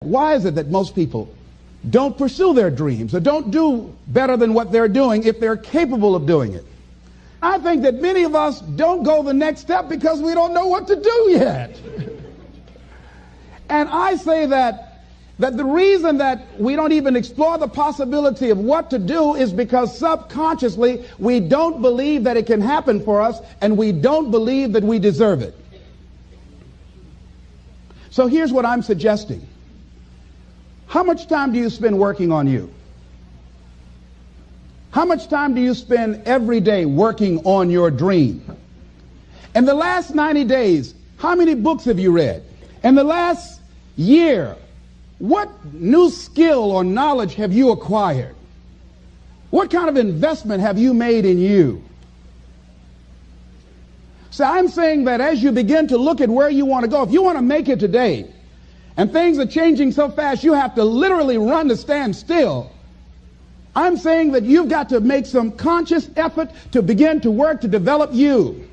Why is it that most people don't pursue their dreams or don't do better than what they're doing if they're capable of doing it? I think that many of us don't go the next step because we don't know what to do yet. And I say that the reason that we don't even explore the possibility of what to do is because subconsciously we don't believe that it can happen for us, and we don't believe that we deserve it. So here's what I'm suggesting. How much time do you spend working on you? How much time do you spend every day working on your dream? In the last 90 days, how many books have you read? In the last year, what new skill or knowledge have you acquired? What kind of investment have you made in you? So I'm saying that as you begin to look at where you want to go, if you want to make it today, and things are changing so fast you have to literally run to stand still, I'm saying that you've got to make some conscious effort to begin to work to develop you.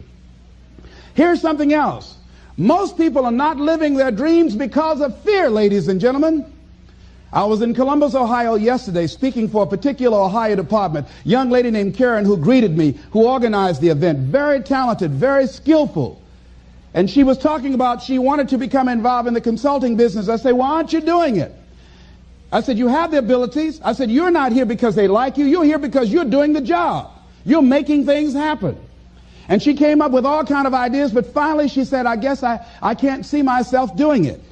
Here's something else. Most people are not living their dreams because of fear, ladies and gentlemen. I was in Columbus, Ohio yesterday speaking for a particular Ohio department. A young lady named Karen who greeted me, who organized the event. Very talented, very skillful. And she was talking about she wanted to become involved in the consulting business. I said, why aren't you doing it? I said, you have the abilities. I said, you're not here because they like you. You're here because you're doing the job. You're making things happen. And she came up with all kind of ideas, but finally she said, I guess I can't see myself doing it.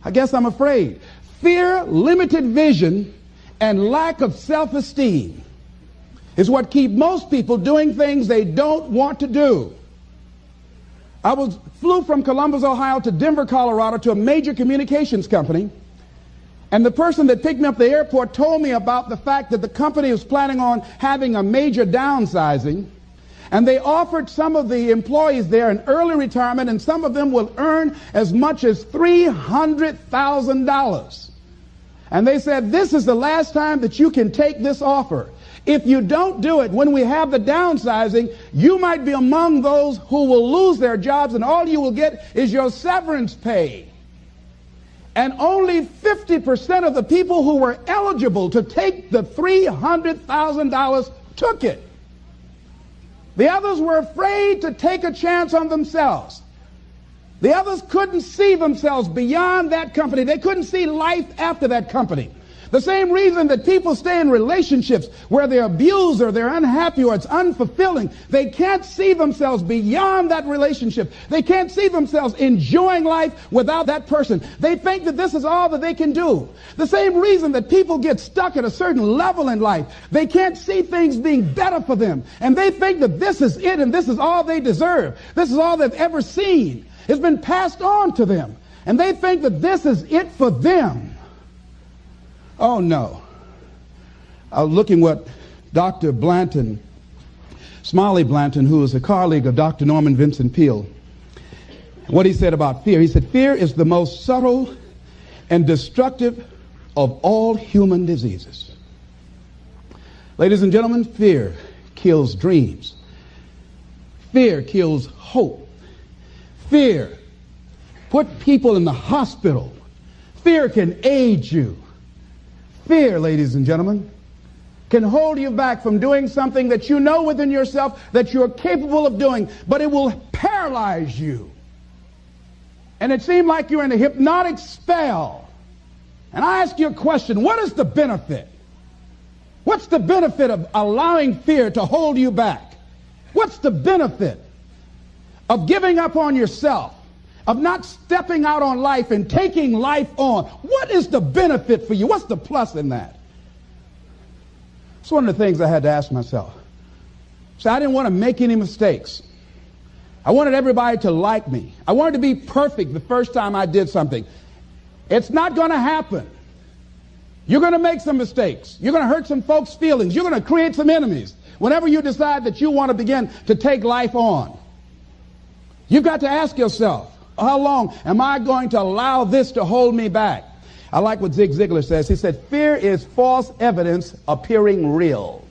I guess I'm afraid. Fear, limited vision, and lack of self-esteem is what keep most people doing things they don't want to do. I flew from Columbus, Ohio to Denver, Colorado to a major communications company. And the person that picked me up at the airport told me about the fact that the company was planning on having a major downsizing. And they offered some of the employees there an early retirement, and some of them will earn as much as $300,000. And they said, this is the last time that you can take this offer. If you don't do it, when we have the downsizing, you might be among those who will lose their jobs, and all you will get is your severance pay. And only 50% of the people who were eligible to take the $300,000 took it. The others were afraid to take a chance on themselves. The others couldn't see themselves beyond that company. They couldn't see life after that company. The same reason that people stay in relationships where they're abused or they're unhappy or it's unfulfilling. They can't see themselves beyond that relationship. They can't see themselves enjoying life without that person. They think that this is all that they can do. The same reason that people get stuck at a certain level in life. They can't see things being better for them. And they think that this is it and this is all they deserve. This is all they've ever seen. It's been passed on to them. And they think that this is it for them. Oh, no. I was looking what Dr. Blanton, Smiley Blanton, who is a colleague of Dr. Norman Vincent Peale, what he said about fear. He said, fear is the most subtle and destructive of all human diseases. Ladies and gentlemen, fear kills dreams. Fear kills hope. Fear put people in the hospital. Fear can age you. Fear, ladies and gentlemen, can hold you back from doing something that you know within yourself that you're capable of doing, but it will paralyze you. And it seemed like you're in a hypnotic spell. And I ask you a question, what is the benefit? What's the benefit of allowing fear to hold you back? What's the benefit of giving up on yourself? Of not stepping out on life and taking life on? What is the benefit for you? What's the plus in that? It's one of the things I had to ask myself. So I didn't want to make any mistakes. I wanted everybody to like me. I wanted to be perfect the first time I did something. It's not going to happen. You're going to make some mistakes. You're going to hurt some folks' feelings. You're going to create some enemies whenever you decide that you want to begin to take life on. You've got to ask yourself, how long am I going to allow this to hold me back? I like what Zig Ziglar says. He said, fear is false evidence appearing real.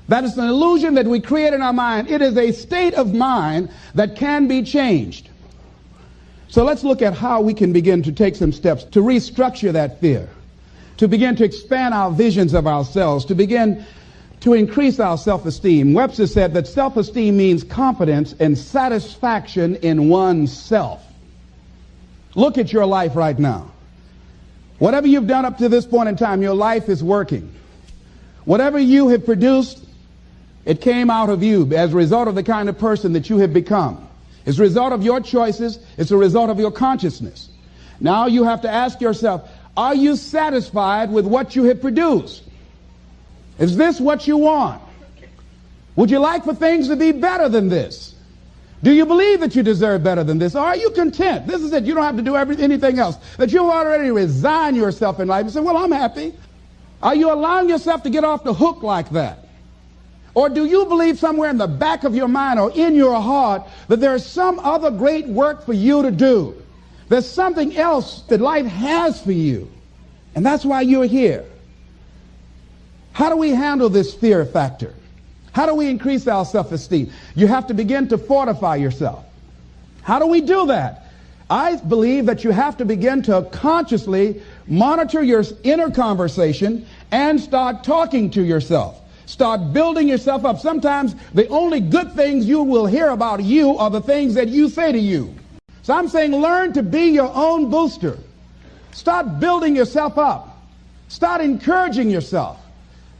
That is an illusion that we create in our mind. It is a state of mind that can be changed. So let's look at how we can begin to take some steps to restructure that fear, to begin to expand our visions of ourselves, to begin to increase our self-esteem. Webster said that self-esteem means confidence and satisfaction in oneself. Look at your life right now. Whatever you've done up to this point in time, your life is working. Whatever you have produced, it came out of you as a result of the kind of person that you have become. It's a result of your choices. It's a result of your consciousness. Now you have to ask yourself, are you satisfied with what you have produced? Is this what you want? Would you like for things to be better than this? Do you believe that you deserve better than this? Or are you content? This is it. You don't have to do anything else. That you've already resigned yourself in life and say, well, I'm happy. Are you allowing yourself to get off the hook like that? Or do you believe somewhere in the back of your mind or in your heart that there's some other great work for you to do? There's something else that life has for you. And that's why you're here. How do we handle this fear factor? How do we increase our self-esteem? You have to begin to fortify yourself. How do we do that? I believe that you have to begin to consciously monitor your inner conversation and start talking to yourself. Start building yourself up. Sometimes the only good things you will hear about you are the things that you say to you. So I'm saying learn to be your own booster. Start building yourself up. Start encouraging yourself.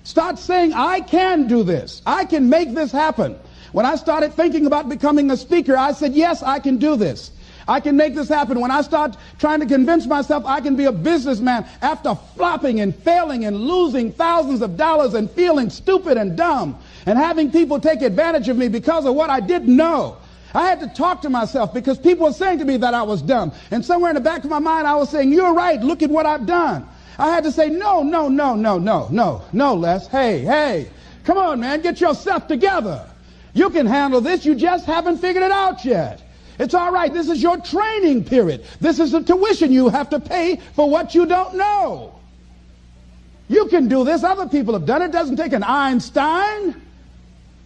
Start saying, I can do this. I can make this happen. When I started thinking about becoming a speaker, I said, yes, I can do this. I can make this happen. When I start trying to convince myself I can be a businessman after flopping and failing and losing thousands of dollars and feeling stupid and dumb and having people take advantage of me because of what I didn't know, I had to talk to myself because people were saying to me that I was dumb. And somewhere in the back of my mind, I was saying, you're right. Look at what I've done. I had to say, no, Les. Hey, come on, man. Get yourself together. You can handle this. You just haven't figured it out yet. It's all right. This is your training period. This is the tuition you have to pay for what you don't know. You can do this. Other people have done it. It doesn't take an Einstein.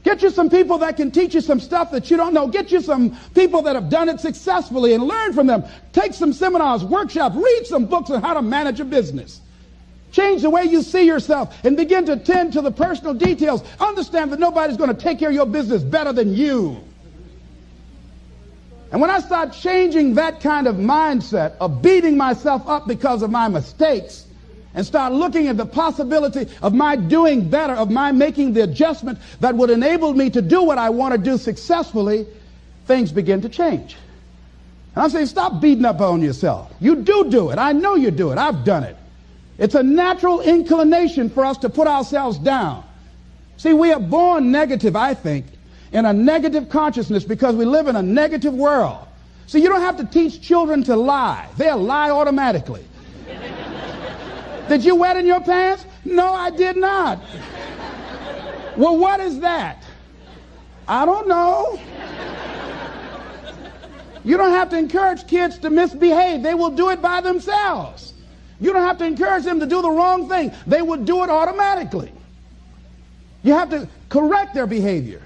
Get you some people that can teach you some stuff that you don't know. Get you some people that have done it successfully and learn from them. Take some seminars, workshops, read some books on how to manage a business. Change the way you see yourself and begin to tend to the personal details. Understand that nobody's going to take care of your business better than you. And when I start changing that kind of mindset of beating myself up because of my mistakes and start looking at the possibility of my doing better, of my making the adjustment that would enable me to do what I want to do successfully, things begin to change. And I'm saying, stop beating up on yourself. You do it. I know you do it. I've done it. It's a natural inclination for us to put ourselves down. See, we are born negative, I think, in a negative consciousness because we live in a negative world. See, you don't have to teach children to lie. They'll lie automatically. Did you wet in your pants? No, I did not. Well, what is that? I don't know. You don't have to encourage kids to misbehave. They will do it by themselves. You don't have to encourage them to do the wrong thing. They will do it automatically. You have to correct their behavior.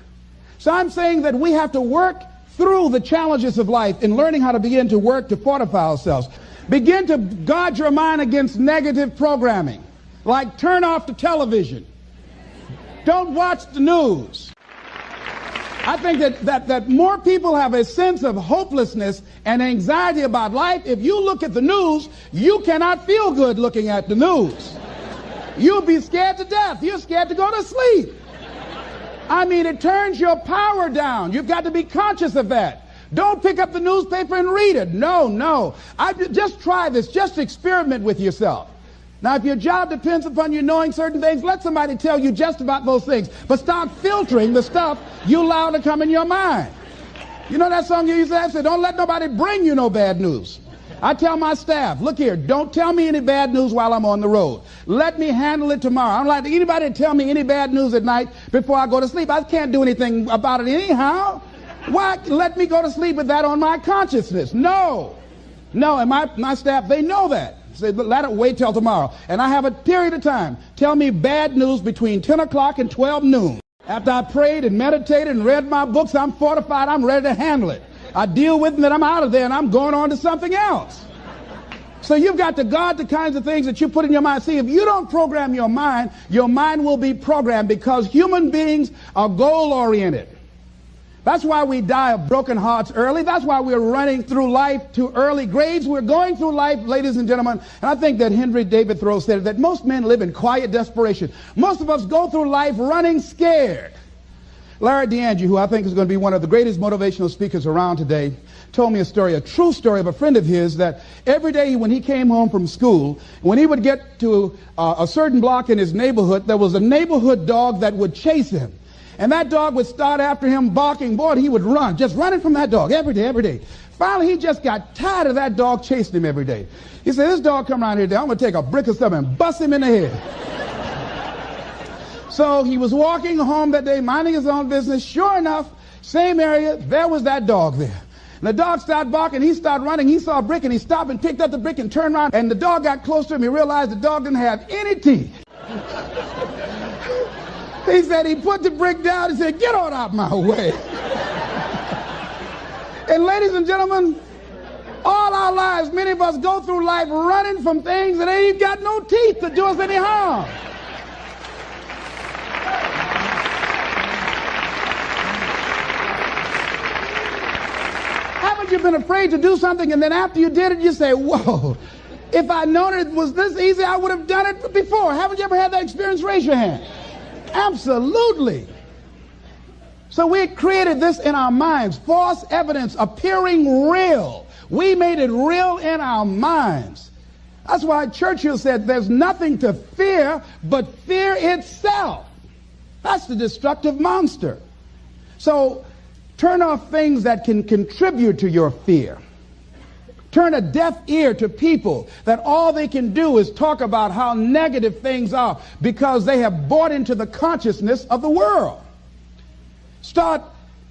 So I'm saying that we have to work through the challenges of life in learning how to begin to work to fortify ourselves. Begin to guard your mind against negative programming, like turn off the television. Don't watch the news. I think that more people have a sense of hopelessness and anxiety about life. If you look at the news, you cannot feel good looking at the news. You'll be scared to death. You're scared to go to sleep. I mean, it turns your power down. You've got to be conscious of that. Don't pick up the newspaper and read it. No. Just try this. Just experiment with yourself. Now, if your job depends upon you knowing certain things, let somebody tell you just about those things. But start filtering the stuff you allow to come in your mind. You know that song you used to have? Say, don't let nobody bring you no bad news. I tell my staff, look here, don't tell me any bad news while I'm on the road. Let me handle it tomorrow. I don't like anybody to tell me any bad news at night before I go to sleep. I can't do anything about it anyhow. Why let me go to sleep with that on my consciousness? No, and my staff, they know that. Say, let it wait till tomorrow. And I have a period of time. Tell me bad news between 10 o'clock and 12 noon. After I prayed and meditated and read my books, I'm fortified. I'm ready to handle it. I deal with them, then I'm out of there and I'm going on to something else. So you've got to guard the kinds of things that you put in your mind. See, if you don't program your mind will be programmed, because human beings are goal-oriented. That's why we die of broken hearts early. That's why we're running through life to early grades. We're going through life, ladies and gentlemen, and I think that Henry David Thoreau said that most men live in quiet desperation. Most of us go through life running scared. Larry DeAndre, who I think is going to be one of the greatest motivational speakers around today, told me a story, a true story of a friend of his, that every day when he came home from school, when he would get to a certain block in his neighborhood, there was a neighborhood dog that would chase him. And that dog would start after him barking. Boy, he would run, just running from that dog every day. Finally, he just got tired of that dog chasing him every day. He said, this dog come around here today, I'm going to take a brick or something and bust him in the head. So he was walking home that day, minding his own business. Sure enough, same area, there was that dog there. And the dog started barking, he started running, he saw a brick, and he stopped and picked up the brick and turned around, and the dog got close to him. He realized the dog didn't have any teeth. He said he put the brick down and said, get on out my way. And ladies and gentlemen, all our lives, many of us go through life running from things that ain't got no teeth to do us any harm. Haven't you been afraid to do something, and then after you did it, you say, whoa, if I'd known it was this easy, I would have done it before. Haven't you ever had that experience? Raise your hand. Absolutely. So we created this in our minds, false evidence appearing real. We made it real in our minds. That's why Churchill said there's nothing to fear but fear itself. That's the destructive monster. So turn off things that can contribute to your fear. Turn a deaf ear to people that all they can do is talk about how negative things are, because they have bought into the consciousness of the world. Start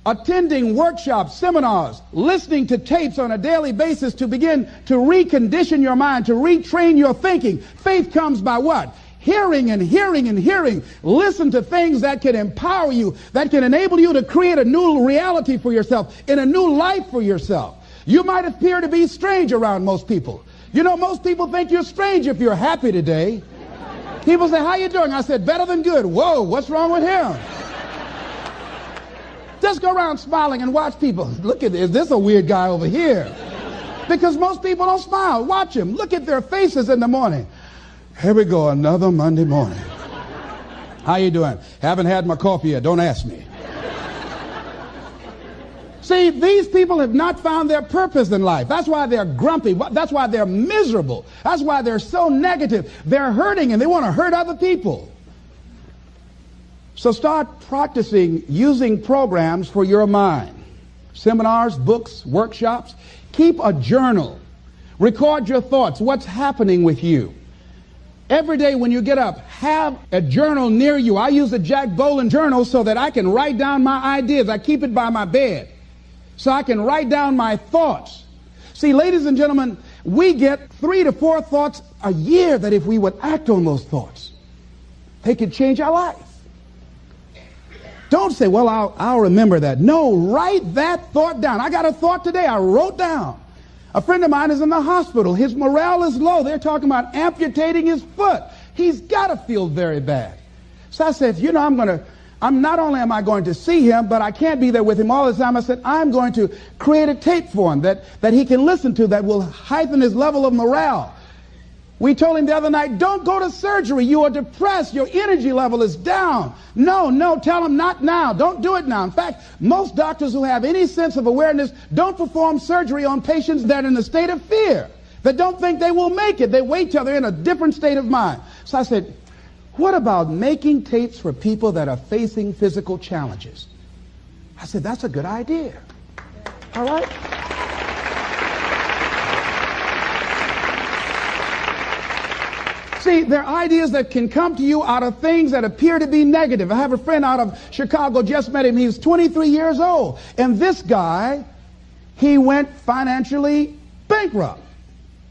attending workshops, seminars, listening to tapes on a daily basis to begin to recondition your mind, to retrain your thinking. Faith comes by what? Hearing and hearing and hearing. Listen to things that can empower you, that can enable you to create a new reality for yourself, and a new life for yourself. You might appear to be strange around most people. You know, most people think you're strange if you're happy today. People say, how you doing? I said, better than good. Whoa, what's wrong with him? Just go around smiling and watch people. Look at this. Is this a weird guy over here? Because most people don't smile. Watch them. Look at their faces in the morning. Here we go, another Monday morning. How you doing? Haven't had my coffee yet. Don't ask me. See, these people have not found their purpose in life. That's why they're grumpy. That's why they're miserable. That's why they're so negative. They're hurting and they want to hurt other people. So start practicing using programs for your mind. Seminars, books, workshops. Keep a journal. Record your thoughts. What's happening with you? Every day when you get up, have a journal near you. I use a Jack Boland journal so that I can write down my ideas. I keep it by my bed so I can write down my thoughts. See, ladies and gentlemen, we get 3 to 4 thoughts a year that if we would act on those thoughts, they could change our life. Don't say, well, I'll remember that. No, write that thought down. I got a thought today I wrote down. A friend of mine is in the hospital. His morale is low. They're talking about amputating his foot. He's got to feel very bad. So I said, you know, I'm not only am I going to see him, but I can't be there with him all the time. I said, I'm going to create a tape for him that he can listen to that will heighten his level of morale. We told him the other night, don't go to surgery. You are depressed. Your energy level is down. No, tell him not now. Don't do it now. In fact, most doctors who have any sense of awareness don't perform surgery on patients that are in a state of fear, that don't think they will make it. They wait till they're in a different state of mind. So I said, what about making tapes for people that are facing physical challenges? I said, that's a good idea. All right? See, there are ideas that can come to you out of things that appear to be negative. I have a friend out of Chicago, just met him. He was 23 years old. And this guy, he went financially bankrupt.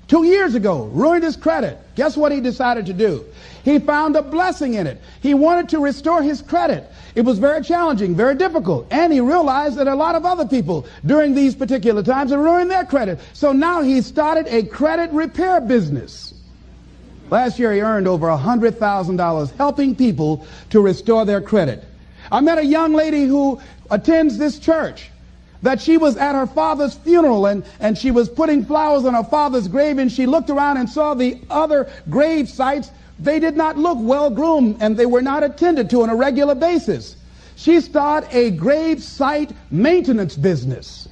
2 years ago, ruined his credit. Guess what he decided to do? He found a blessing in it. He wanted to restore his credit. It was very challenging, very difficult. And he realized that a lot of other people during these particular times had ruined their credit. So now he started a credit repair business. Last year he earned over $100,000 helping people to restore their credit. I met a young lady who attends this church, that she was at her father's funeral and she was putting flowers on her father's grave, and she looked around and saw the other grave sites. They did not look well groomed and they were not attended to on a regular basis. She started a grave site maintenance business.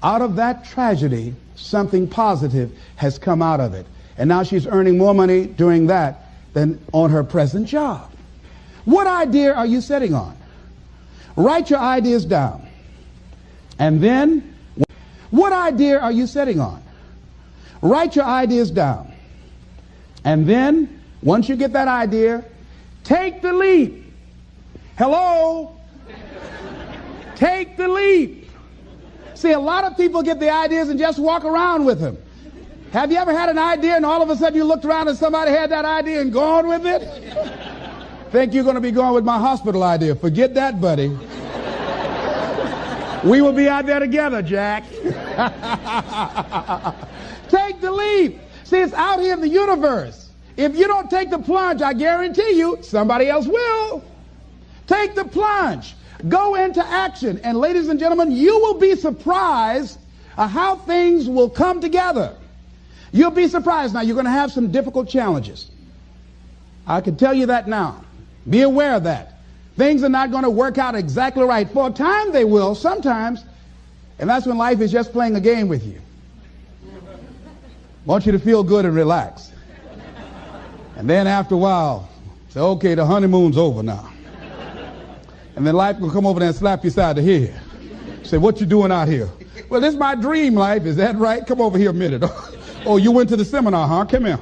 Out of that tragedy, something positive has come out of it. And now she's earning more money doing that than on her present job. What idea are you sitting on? Write your ideas down. And then, what idea are you sitting on? Write your ideas down. And then, once you get that idea, take the leap. Hello? Take the leap. See, a lot of people get the ideas and just walk around with them. Have you ever had an idea and all of a sudden you looked around and somebody had that idea and gone with it? Think you're going to be going with my hospital idea. Forget that, buddy. We will be out there together, Jack. Take the leap. See, it's out here in the universe. If you don't take the plunge, I guarantee you, somebody else will. Take the plunge. Go into action. And ladies and gentlemen, you will be surprised at how things will come together. You'll be surprised. Now, you're going to have some difficult challenges. I can tell you that now. Be aware of that. Things are not going to work out exactly right. For a time they will, sometimes. And that's when life is just playing a game with you. Want you to feel good and relax. And then after a while, say, okay, the honeymoon's over now. And then life will come over there and slap you side the head. Say, what you doing out here? Well, this is my dream life. Is that right? Come over here a minute. Oh, you went to the seminar, huh? Come here.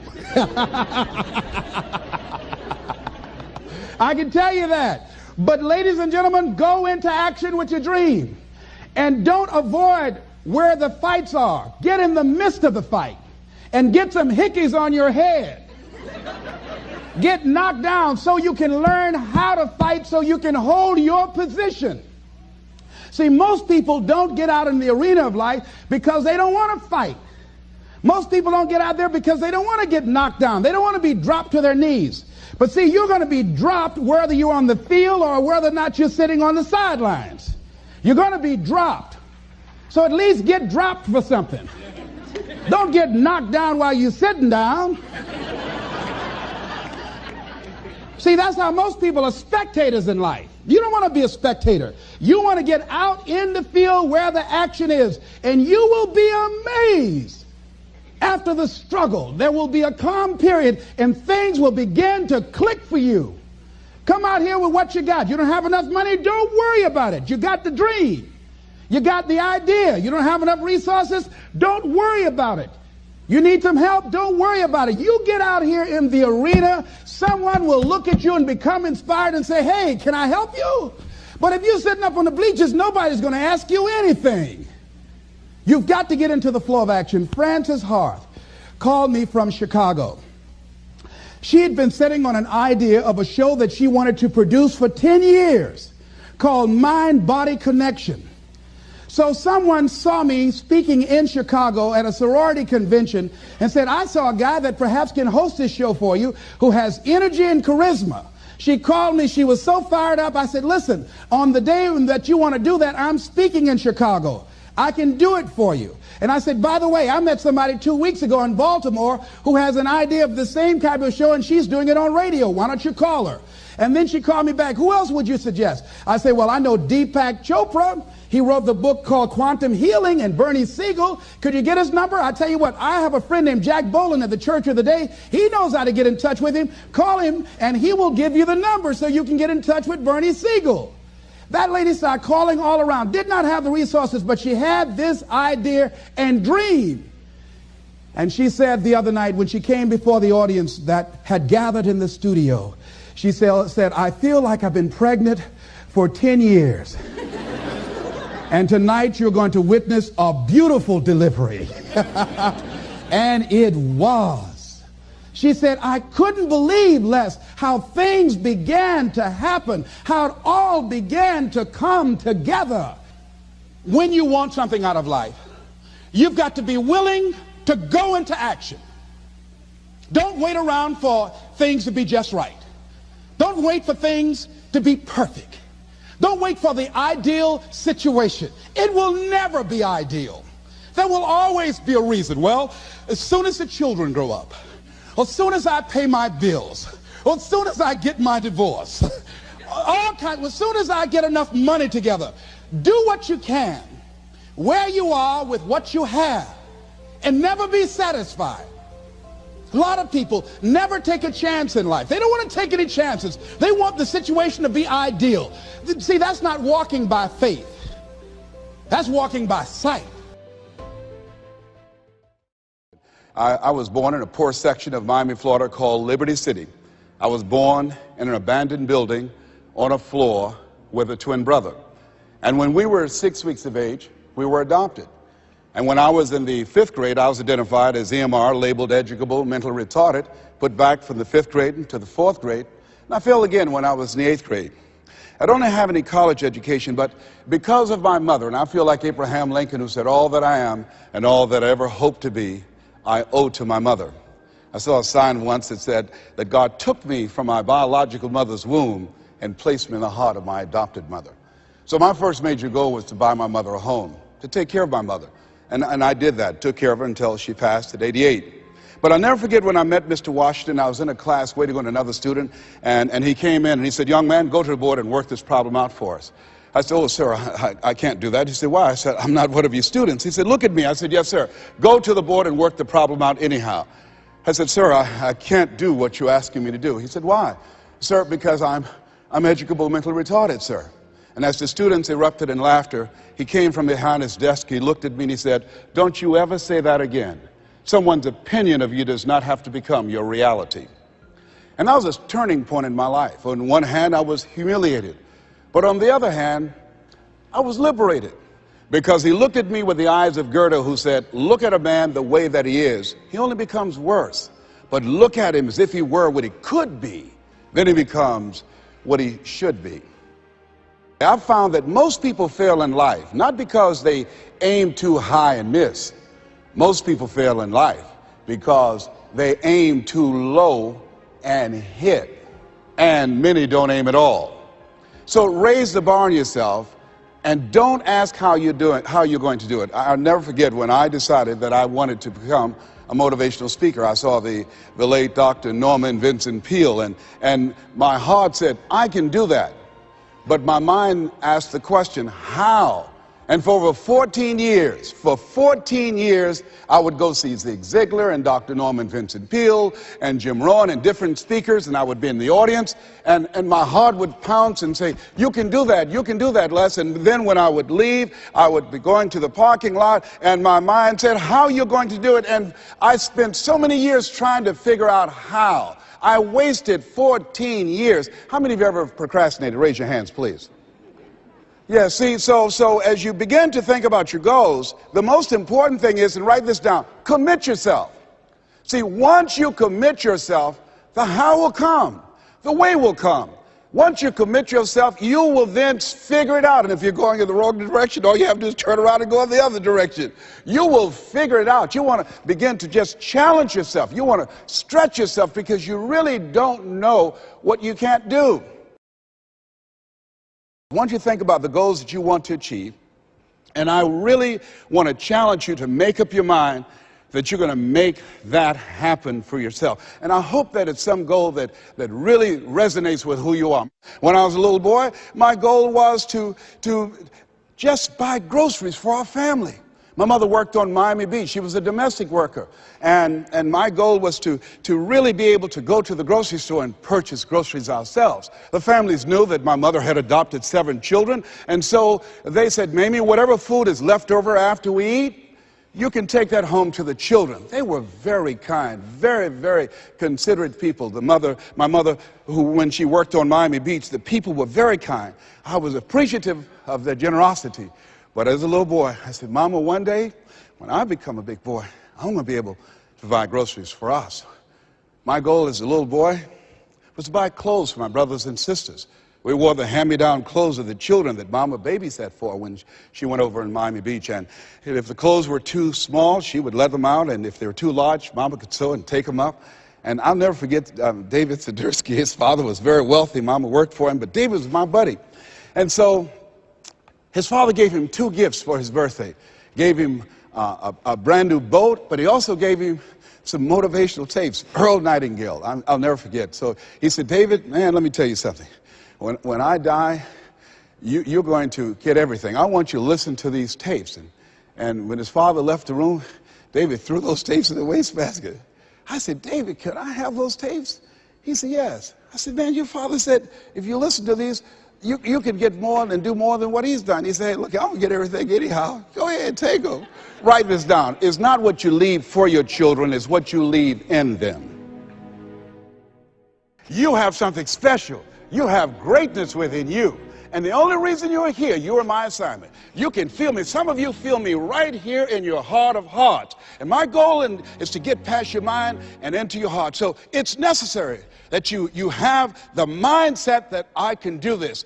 I can tell you that. But ladies and gentlemen, go into action with your dream. And don't avoid where the fights are. Get in the midst of the fight. And get some hickeys on your head. Get knocked down so you can learn how to fight, so you can hold your position. See, most people don't get out in the arena of life because they don't want to fight. Most people don't get out there because they don't want to get knocked down. They don't want to be dropped to their knees. But see, you're going to be dropped whether you're on the field or whether or not you're sitting on the sidelines. You're going to be dropped. So at least get dropped for something. Don't get knocked down while you're sitting down. See, that's how most people are spectators in life. You don't want to be a spectator. You want to get out in the field where the action is. And you will be amazed. After the struggle, there will be a calm period and things will begin to click for you. Come out here with what you got. You don't have enough money? Don't worry about it. You got the dream. You got the idea. You don't have enough resources? Don't worry about it. You need some help? Don't worry about it. You get out here in the arena, someone will look at you and become inspired and say, hey, can I help you? But if you're sitting up on the bleachers, nobody's going to ask you anything. You've got to get into the flow of action. Frances Harth called me from Chicago. She had been sitting on an idea of a show that she wanted to produce for 10 years called Mind-Body Connection. So someone saw me speaking in Chicago at a sorority convention and said, I saw a guy that perhaps can host this show for you who has energy and charisma. She called me. She was so fired up. I said, listen, on the day that you want to do that, I'm speaking in Chicago. I can do it for you. And I said, by the way, I met somebody 2 weeks ago in Baltimore who has an idea of the same type of show, and she's doing it on radio. Why don't you call her? And then she called me back. Who else would you suggest? I said, well, I know Deepak Chopra. He wrote the book called Quantum Healing, and Bernie Siegel. Could you get his number? I tell you what, I have a friend named Jack Boland at the Church of the Day. He knows how to get in touch with him. Call him, and he will give you the number so you can get in touch with Bernie Siegel. That lady started calling all around, did not have the resources, but she had this idea and dream. And she said the other night when she came before the audience that had gathered in the studio, she said, I feel like I've been pregnant for 10 years. And tonight you're going to witness a beautiful delivery. And it was. She said, I couldn't believe, Les, how things began to happen, how it all began to come together. When you want something out of life, you've got to be willing to go into action. Don't wait around for things to be just right. Don't wait for things to be perfect. Don't wait for the ideal situation. It will never be ideal. There will always be a reason. Well, as soon as the children grow up, or as soon as I pay my bills, or as soon as I get my divorce, as soon as I get enough money together, do what you can, where you are with what you have, and never be satisfied. A lot of people never take a chance in life. They don't want to take any chances. They want the situation to be ideal. See, that's not walking by faith. That's walking by sight. I was born in a poor section of Miami, Florida called Liberty City. I was born in an abandoned building on a floor with a twin brother. And when we were 6 weeks of age, we were adopted. And when I was in the 5th grade, I was identified as EMR, labeled educable, mentally retarded, put back from the 5th grade into the 4th grade. And I failed again when I was in the 8th grade. I don't have any college education, but because of my mother, and I feel like Abraham Lincoln, who said, all that I am and all that I ever hope to be, I owe to my mother. I saw a sign once that said that God took me from my biological mother's womb and placed me in the heart of my adopted mother. So my first major goal was to buy my mother a home, to take care of my mother. And I did that, took care of her until she passed at 88. But I'll never forget when I met Mr. Washington. I was in a class waiting on another student, and he came in and he said, young man, go to the board and work this problem out for us. I said, oh, sir, I can't do that. He said, why? I said, I'm not one of your students. He said, look at me. I said, yes, sir. Go to the board and work the problem out anyhow. I said, sir, I can't do what you're asking me to do. He said, why? Sir, because I'm educable, mentally retarded, sir. And as the students erupted in laughter, he came from behind his desk, he looked at me and he said, don't you ever say that again. Someone's opinion of you does not have to become your reality. And that was a turning point in my life. On one hand, I was humiliated. But on the other hand, I was liberated. Because he looked at me with the eyes of Goethe, who said, look at a man the way that he is. He only becomes worse. But look at him as if he were what he could be. Then he becomes what he should be. I've found that most people fail in life, not because they aim too high and miss. Most people fail in life because they aim too low and hit. And many don't aim at all. So raise the bar on yourself and don't ask how you're going to do it. I'll never forget when I decided that I wanted to become a motivational speaker. I saw the late Dr. Norman Vincent Peale, and my heart said, I can do that. But my mind asked the question, how? And for over 14 years, I would go see Zig Ziglar and Dr. Norman Vincent Peale and Jim Rohn and different speakers, and I would be in the audience, and my heart would pounce and say, you can do that, Les. And then when I would leave, I would be going to the parking lot, and my mind said, how are you going to do it? And I spent so many years trying to figure out how. I wasted 14 years. How many of you ever procrastinated? Raise your hands, please. Yeah, see, so as you begin to think about your goals, the most important thing is, and write this down, commit yourself. See, once you commit yourself, the how will come, the way will come. Once you commit yourself, you will then figure it out. And if you're going in the wrong direction, all you have to do is turn around and go in the other direction. You will figure it out. You want to begin to just challenge yourself. You want to stretch yourself because you really don't know what you can't do. Once you think about the goals that you want to achieve, and I really want to challenge you to make up your mind that you're going to make that happen for yourself. And I hope that it's some goal that really resonates with who you are. When I was a little boy, my goal was to just buy groceries for our family. My mother worked on Miami Beach. She was a domestic worker. And my goal was to really be able to go to the grocery store and purchase groceries ourselves. The families knew that my mother had adopted 7 children. And so they said, Mamie, whatever food is left over after we eat, you can take that home to the children. They were very kind, very, very considerate people. My mother, who when she worked on Miami Beach, the people were very kind. I was appreciative of their generosity. But as a little boy, I said, Mama, one day, when I become a big boy, I'm going to be able to buy groceries for us. My goal as a little boy was to buy clothes for my brothers and sisters. We wore the hand-me-down clothes of the children that Mama babysat for when she went over in Miami Beach. And if the clothes were too small, she would let them out. And if they were too large, Mama could sew and take them up. And I'll never forget David Sidursky. His father was very wealthy. Mama worked for him, but David was my buddy. And so his father gave him 2 gifts for his birthday. Gave him a brand new boat, but he also gave him some motivational tapes. Earl Nightingale, I'll never forget. So he said, David, man, let me tell you something. When I die, you're going to get everything. I want you to listen to these tapes. And when his father left the room, David threw those tapes in the wastebasket. I said, David, could I have those tapes? He said, yes. I said, man, your father said, if you listen to these, you can get more and do more than what he's done. He said, hey, look, I'm going to get everything anyhow. Go ahead, take them. Write this down. It's not what you leave for your children, it's what you leave in them. You have something special. You have greatness within you. And the only reason you're here, you are my assignment. You can feel me. Some of you feel me right here in your heart of hearts. And my goal is to get past your mind and into your heart. So it's necessary that you have the mindset that I can do this.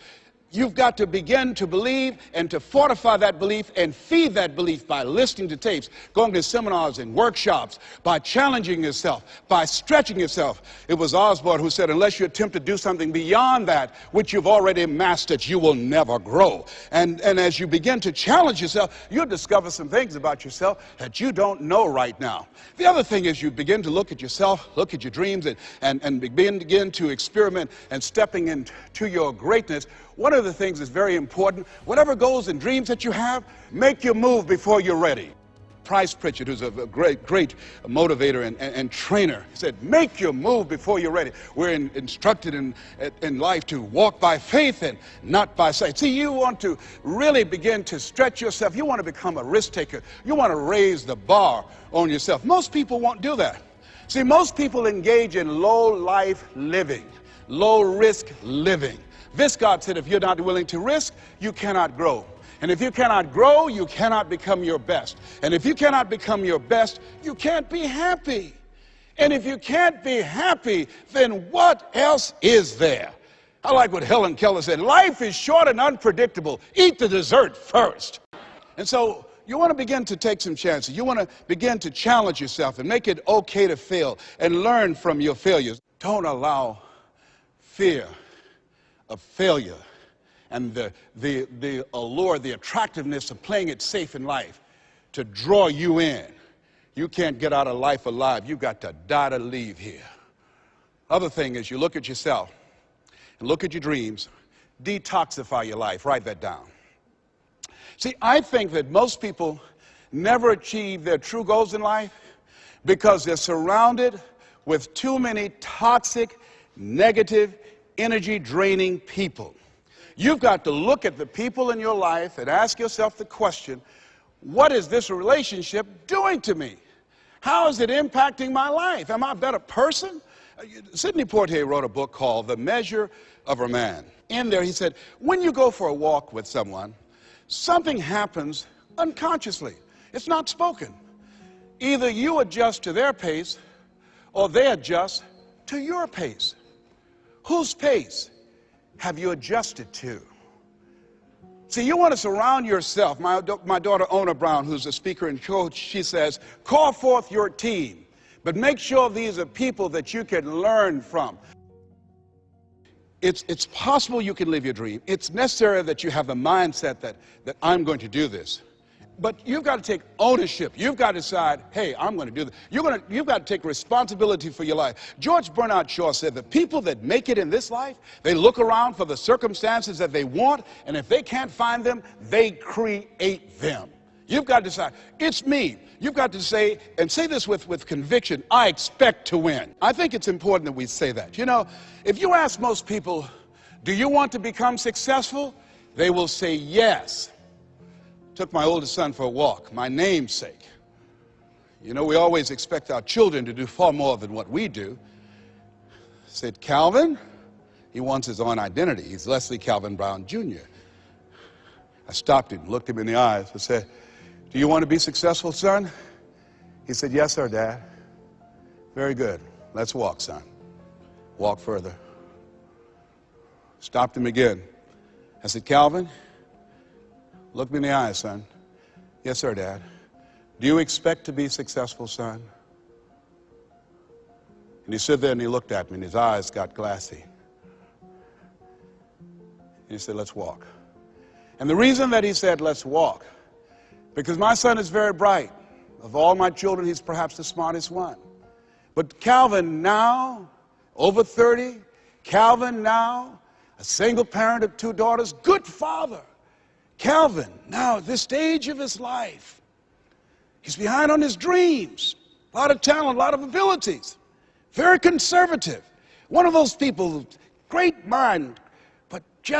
You've got to begin to believe and to fortify that belief and feed that belief by listening to tapes, going to seminars and workshops, by challenging yourself, by stretching yourself. It was Osborne who said, unless you attempt to do something beyond that which you've already mastered, you will never grow. And as you begin to challenge yourself, you'll discover some things about yourself that you don't know right now. The other thing is you begin to look at yourself, look at your dreams, and begin to experiment and stepping into your greatness. One of the things that's very important, whatever goals and dreams that you have, make your move before you're ready. Price Pritchard, who's a great motivator and trainer, said, make your move before you're ready. We're instructed in life to walk by faith and not by sight. See, you want to really begin to stretch yourself. You want to become a risk taker. You want to raise the bar on yourself. Most people won't do that. See, most people engage in low-life living, low-risk living. Viscott said, if you're not willing to risk, you cannot grow. And if you cannot grow, you cannot become your best. And if you cannot become your best, you can't be happy. And if you can't be happy, then what else is there? I like what Helen Keller said, life is short and unpredictable. Eat the dessert first. And so you want to begin to take some chances. You want to begin to challenge yourself and make it okay to fail and learn from your failures. Don't allow fear of failure and the allure, the attractiveness of playing it safe in life to draw you in. You can't get out of life alive. You've got to die to leave here. Other thing is you look at yourself and look at your dreams, detoxify your life. Write that down. See, I think that most people never achieve their true goals in life because they're surrounded with too many toxic, negative, energy-draining people. You've got to look at the people in your life and ask yourself the question, what is this relationship doing to me? How is it impacting my life? Am I a better person? Sidney Poitier wrote a book called The Measure of a Man. In there he said, when you go for a walk with someone, something happens unconsciously. It's not spoken. Either you adjust to their pace or they adjust to your pace. Whose pace have you adjusted to? See, you want to surround yourself. My daughter, Ona Brown, who's a speaker and coach, she says, call forth your team, but make sure these are people that you can learn from. It's possible you can live your dream. It's necessary that you have the mindset that I'm going to do this. But you've got to take ownership. You've got to decide, hey, I'm going to do this. You've got to take responsibility for your life. George Bernard Shaw said, the people that make it in this life, they look around for the circumstances that they want, and if they can't find them, they create them. You've got to decide, it's me. You've got to say, and say this with conviction, I expect to win. I think it's important that we say that. You know, if you ask most people, do you want to become successful? They will say yes. Took my oldest son for a walk, my namesake. You know, we always expect our children to do far more than what we do. Said, Calvin, he wants his own identity. He's Leslie Calvin Brown, Jr. I stopped him, looked him in the eyes, and said, do you want to be successful, son? He said, yes, sir, Dad. Very good. Let's walk, son. Walk further. Stopped him again. I said, Calvin, look me in the eyes, son. Yes, sir, Dad. Do you expect to be successful, son? And he stood there and he looked at me and his eyes got glassy. And he said, let's walk. And the reason that he said, let's walk, because my son is very bright. Of all my children, he's perhaps the smartest one. But Calvin now, over 30, Calvin now, a single parent of 2 daughters, good father. Calvin now, at this stage of his life, he's behind on his dreams. A lot of talent, a lot of abilities. Very conservative. One of those people, great mind, but he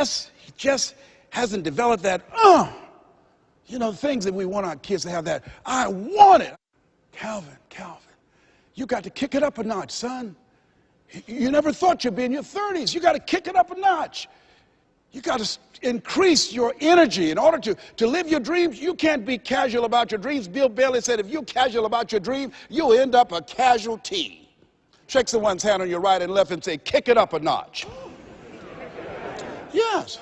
just hasn't developed that, things that we want our kids to have, that, I want it. Calvin, you got to kick it up a notch, son. You never thought you'd be in your 30s. You got to kick it up a notch. You got to increase your energy in order to live your dreams. You can't be casual about your dreams. Bill Bailey said, if you're casual about your dream, you'll end up a casualty. Shake someone's hand on your right and left and say, kick it up a notch. Yes.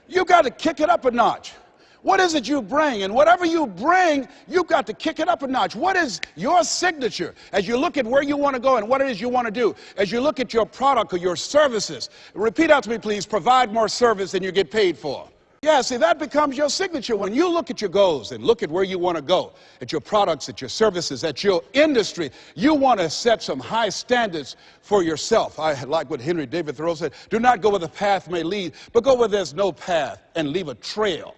You got to kick it up a notch. What is it you bring? And whatever you bring, you've got to kick it up a notch. What is your signature as you look at where you want to go and what it is you want to do? As you look at your product or your services, repeat out to me, please, provide more service than you get paid for. Yeah, see, that becomes your signature. When you look at your goals and look at where you want to go, at your products, at your services, at your industry, you want to set some high standards for yourself. I like what Henry David Thoreau said, do not go where the path may lead, but go where there's no path and leave a trail.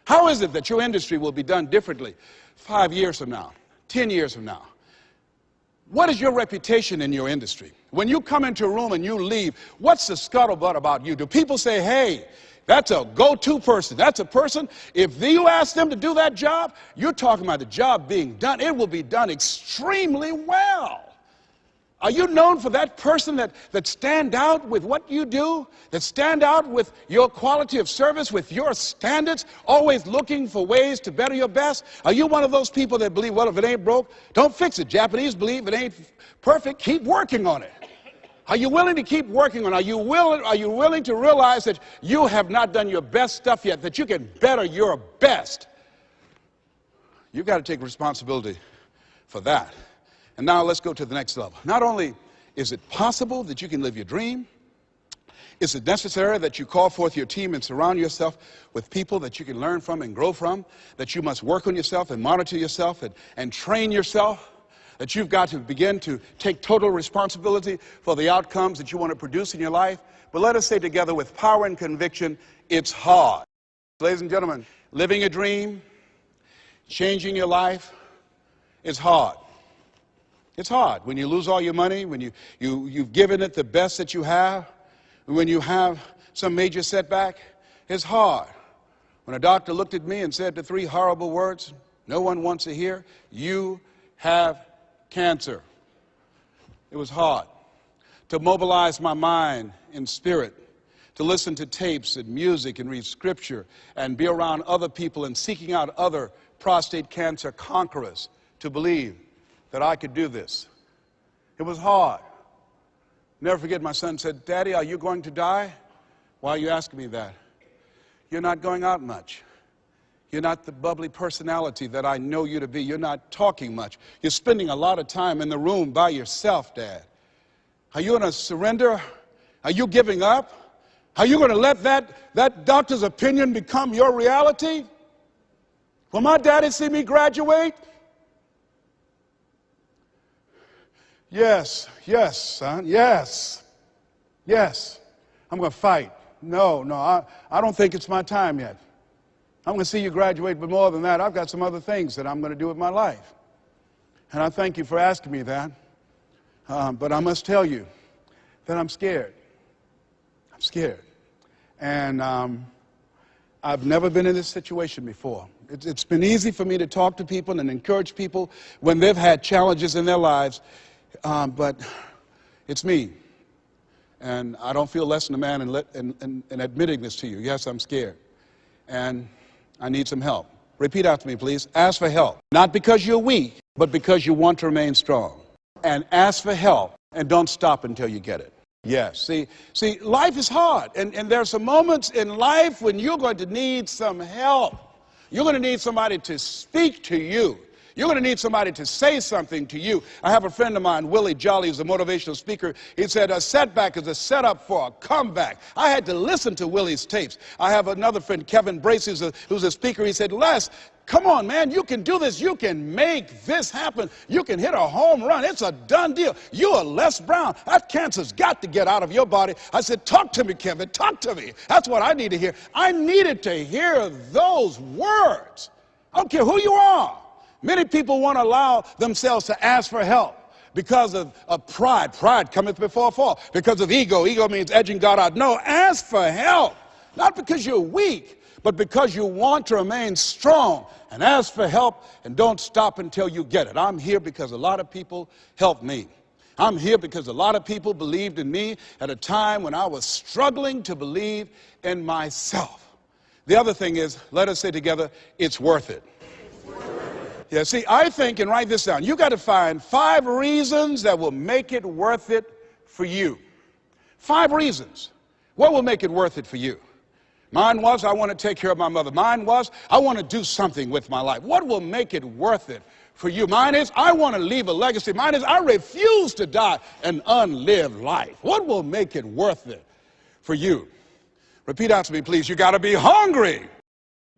How is it that your industry will be done differently 5 years from now, 10 years from now? What is your reputation in your industry? When you come into a room and you leave, what's the scuttlebutt about you? Do people say, hey, that's a go-to person. That's a person, if you ask them to do that job, you're talking about the job being done. It will be done extremely well. Are you known for that person that stand out with what you do, that stand out with your quality of service, with your standards, always looking for ways to better your best? Are you one of those people that believe, well, if it ain't broke, don't fix it? Japanese believe it ain't perfect, keep working on it. Are you willing to keep working on it? Are you willing to realize that you have not done your best stuff yet, that you can better your best? You've got to take responsibility for that. And now let's go to the next level. Not only is it possible that you can live your dream, is it necessary that you call forth your team and surround yourself with people that you can learn from and grow from, that you must work on yourself and monitor yourself and train yourself, that you've got to begin to take total responsibility for the outcomes that you want to produce in your life. But let us say together with power and conviction, it's hard. Ladies and gentlemen, living a dream, changing your life, is hard. It's hard when you lose all your money, when you've given it the best that you have, when you have some major setback. It's hard. When a doctor looked at me and said the 3 horrible words no one wants to hear, you have cancer. It was hard to mobilize my mind and spirit, to listen to tapes and music and read scripture and be around other people and seeking out other prostate cancer conquerors to believe that I could do this. It was hard. Never forget, my son said, Daddy, are you going to die? Why are you asking me that? You're not going out much. You're not the bubbly personality that I know you to be. You're not talking much. You're spending a lot of time in the room by yourself, Dad. Are you going to surrender? Are you giving up? Are you going to let that doctor's opinion become your reality? Will my daddy see me graduate? Yes, son, yes. I'm going to fight. No, I don't think it's my time yet. I'm going to see you graduate, but more than that, I've got some other things that I'm going to do with my life. And I thank you for asking me that. But I must tell you that I'm scared. I'm scared. And I've never been in this situation before. It's been easy for me to talk to people and encourage people when they've had challenges in their lives. But it's me, and I don't feel less than a man in admitting this to you. Yes, I'm scared, and I need some help. Repeat after me, please. Ask for help. Not because you're weak, but because you want to remain strong. And ask for help, and don't stop until you get it. Yes, see, life is hard, and there are some moments in life when you're going to need some help. You're going to need somebody to speak to you. You're going to need somebody to say something to you. I have a friend of mine, Willie Jolly, who's a motivational speaker. He said, a setback is a setup for a comeback. I had to listen to Willie's tapes. I have another friend, Kevin Brace, who's a speaker. He said, Les, come on, man, you can do this. You can make this happen. You can hit a home run. It's a done deal. You are Les Brown. That cancer's got to get out of your body. I said, talk to me, Kevin. Talk to me. That's what I need to hear. I needed to hear those words. I don't care who you are. Many people won't allow themselves to ask for help because of pride. Pride cometh before a fall. Because of ego. Ego means edging God out. No, ask for help. Not because you're weak, but because you want to remain strong. And ask for help, and don't stop until you get it. I'm here because a lot of people helped me. I'm here because a lot of people believed in me at a time when I was struggling to believe in myself. The other thing is, let us say together, it's worth it. Yeah, see, I think, and write this down, you got to find 5 reasons that will make it worth it for you. 5 reasons. What will make it worth it for you? Mine was, I want to take care of my mother. Mine was, I want to do something with my life. What will make it worth it for you? Mine is, I want to leave a legacy. Mine is, I refuse to die an unlived life. What will make it worth it for you? Repeat after me, please. You got to be hungry.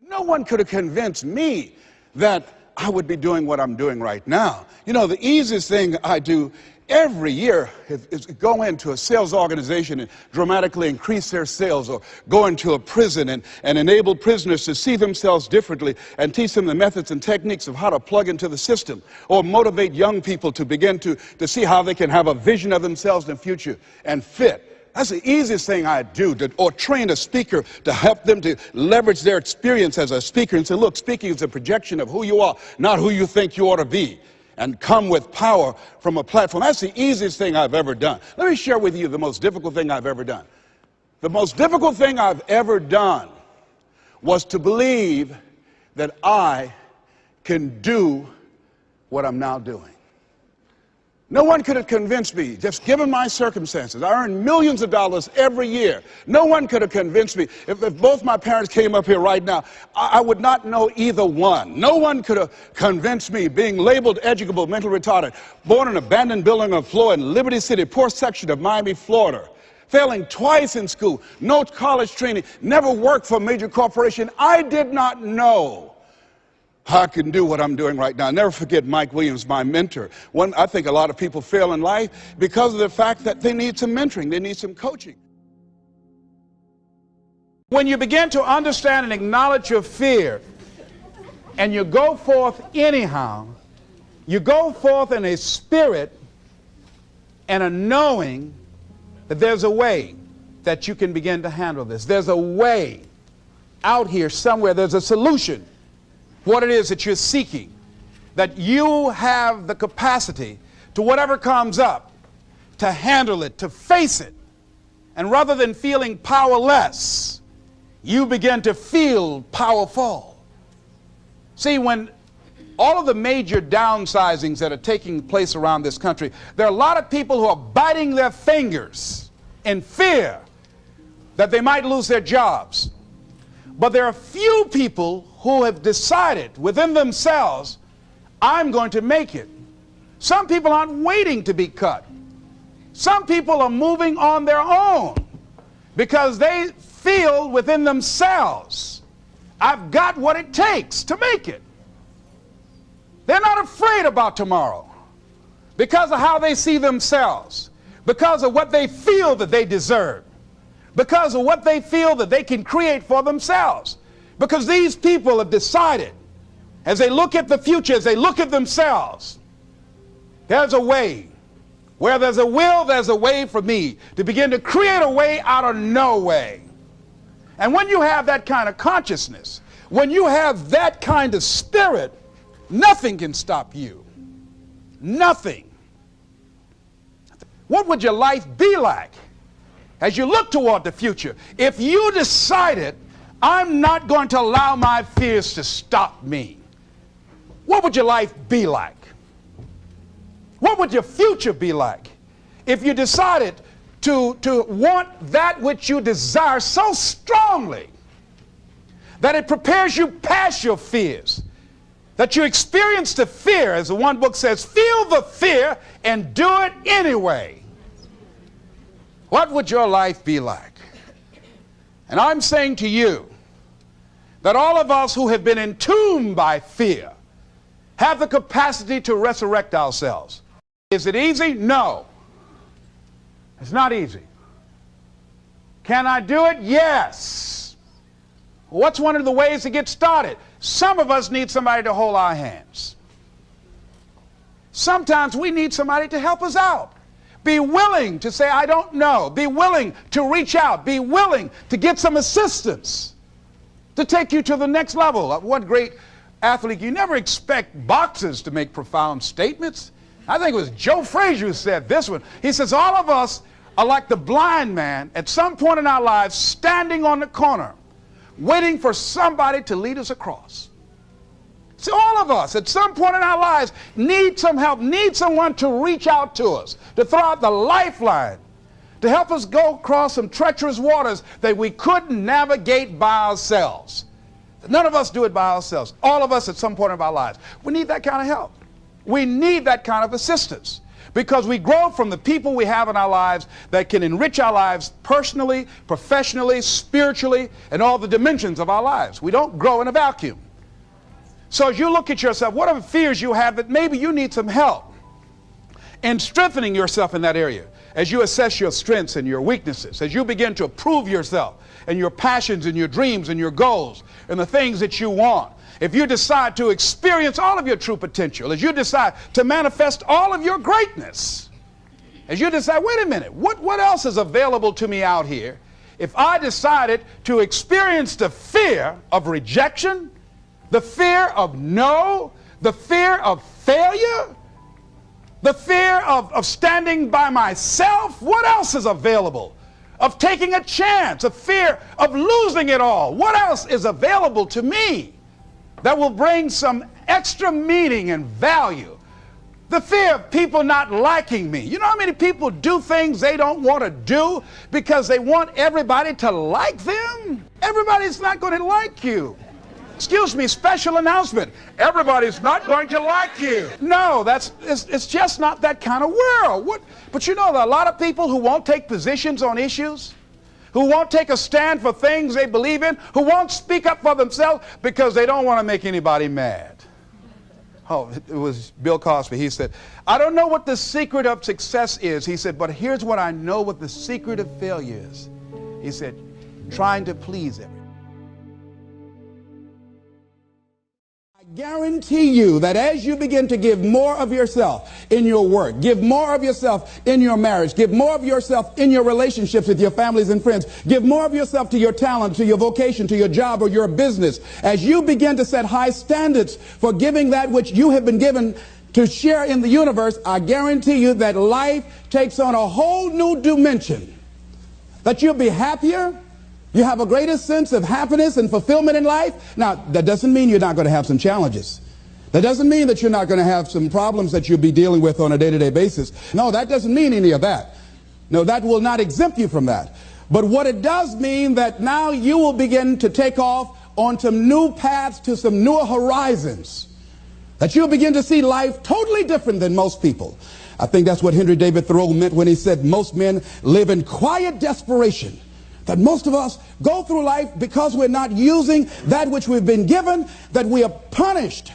No one could have convinced me that I would be doing what I'm doing right now. You know, the easiest thing I do every year is go into a sales organization and dramatically increase their sales, or go into a prison and enable prisoners to see themselves differently and teach them the methods and techniques of how to plug into the system, or motivate young people to begin to see how they can have a vision of themselves in the future and fit. That's the easiest thing I do, or train a speaker to help them to leverage their experience as a speaker and say, look, speaking is a projection of who you are, not who you think you ought to be, and come with power from a platform. That's the easiest thing I've ever done. Let me share with you the most difficult thing I've ever done. The most difficult thing I've ever done was to believe that I can do what I'm now doing. No one could have convinced me, just given my circumstances. I earn millions of dollars every year. No one could have convinced me. If both my parents came up here right now, I would not know either one. No one could have convinced me, being labeled educable, mentally retarded, born in an abandoned building on the floor in Liberty City, poor section of Miami, Florida, failing twice in school, no college training, never worked for a major corporation. I did not know I can do what I'm doing right now. I'll never forget Mike Williams, my mentor. I think a lot of people fail in life because of the fact that they need some mentoring, they need some coaching. When you begin to understand and acknowledge your fear, and you go forth anyhow, you go forth in a spirit and a knowing that there's a way that you can begin to handle this. There's a way out here somewhere. There's a solution. What it is that you're seeking, that you have the capacity to whatever comes up, to handle it, to face it. And rather than feeling powerless, you begin to feel powerful. See, when all of the major downsizings that are taking place around this country, there are a lot of people who are biting their fingers in fear that they might lose their jobs. But there are few people who have decided within themselves, I'm going to make it. Some people aren't waiting to be cut. Some people are moving on their own because they feel within themselves, I've got what it takes to make it. They're not afraid about tomorrow because of how they see themselves, because of what they feel that they deserve, because of what they feel that they can create for themselves. Because these people have decided, as they look at the future, as they look at themselves, there's a way. Where there's a will, there's a way for me to begin to create a way out of no way. And when you have that kind of consciousness, when you have that kind of spirit, nothing can stop you. Nothing. What would your life be like as you look toward the future if you decided, I'm not going to allow my fears to stop me, what would your life be like? What would your future be like if you decided to want that which you desire so strongly that it prepares you past your fears, that you experience the fear, as the one book says, feel the fear and do it anyway? What would your life be like? And I'm saying to you that all of us who have been entombed by fear have the capacity to resurrect ourselves. Is it easy? No. It's not easy. Can I do it? Yes. What's one of the ways to get started? Some of us need somebody to hold our hands. Sometimes we need somebody to help us out. Be willing to say, I don't know. Be willing to reach out. Be willing to get some assistance to take you to the next level. One great athlete, you never expect boxers to make profound statements. I think it was Joe Frazier who said this one. He says, all of us are like the blind man at some point in our lives standing on the corner, waiting for somebody to lead us across. See, all of us at some point in our lives need some help, need someone to reach out to us, to throw out the lifeline, to help us go across some treacherous waters that we couldn't navigate by ourselves. None of us do it by ourselves. All of us at some point in our lives. We need that kind of help. We need that kind of assistance, because we grow from the people we have in our lives that can enrich our lives personally, professionally, spiritually, and all the dimensions of our lives. We don't grow in a vacuum. So as you look at yourself, what are the fears you have that maybe you need some help in strengthening yourself in that area? As you assess your strengths and your weaknesses, as you begin to approve yourself and your passions and your dreams and your goals and the things that you want, if you decide to experience all of your true potential, as you decide to manifest all of your greatness, as you decide, wait a minute, what else is available to me out here if I decided to experience the fear of rejection, the fear of no, the fear of failure, the fear of standing by myself? What else is available? Of taking a chance, a fear of losing it all. What else is available to me that will bring some extra meaning and value? The fear of people not liking me. You know how many people do things they don't want to do because they want everybody to like them? Everybody's not going to like you. Excuse me, special announcement. Everybody's not going to like you. No, it's just not that kind of world. But you know, there are a lot of people who won't take positions on issues, who won't take a stand for things they believe in, who won't speak up for themselves because they don't want to make anybody mad. Oh, it was Bill Cosby. He said, I don't know what the secret of success is. He said, but here's what I know what the secret of failure is. He said, trying to please everyone. Guarantee you that as you begin to give more of yourself in your work, give more of yourself in your marriage, give more of yourself in your relationships with your families and friends, give more of yourself to your talent, to your vocation, to your job or your business, as you begin to set high standards for giving that which you have been given to share in the universe, I guarantee you that life takes on a whole new dimension, that you'll be happier. You have a greater sense of happiness and fulfillment in life. Now, that doesn't mean you're not going to have some challenges. That doesn't mean that you're not going to have some problems that you'll be dealing with on a day-to-day basis. No, that doesn't mean any of that. No, that will not exempt you from that. But what it does mean that now you will begin to take off on some new paths to some newer horizons. That you'll begin to see life totally different than most people. I think that's what Henry David Thoreau meant when he said most men live in quiet desperation. That most of us go through life because we're not using that which we've been given, that we are punished,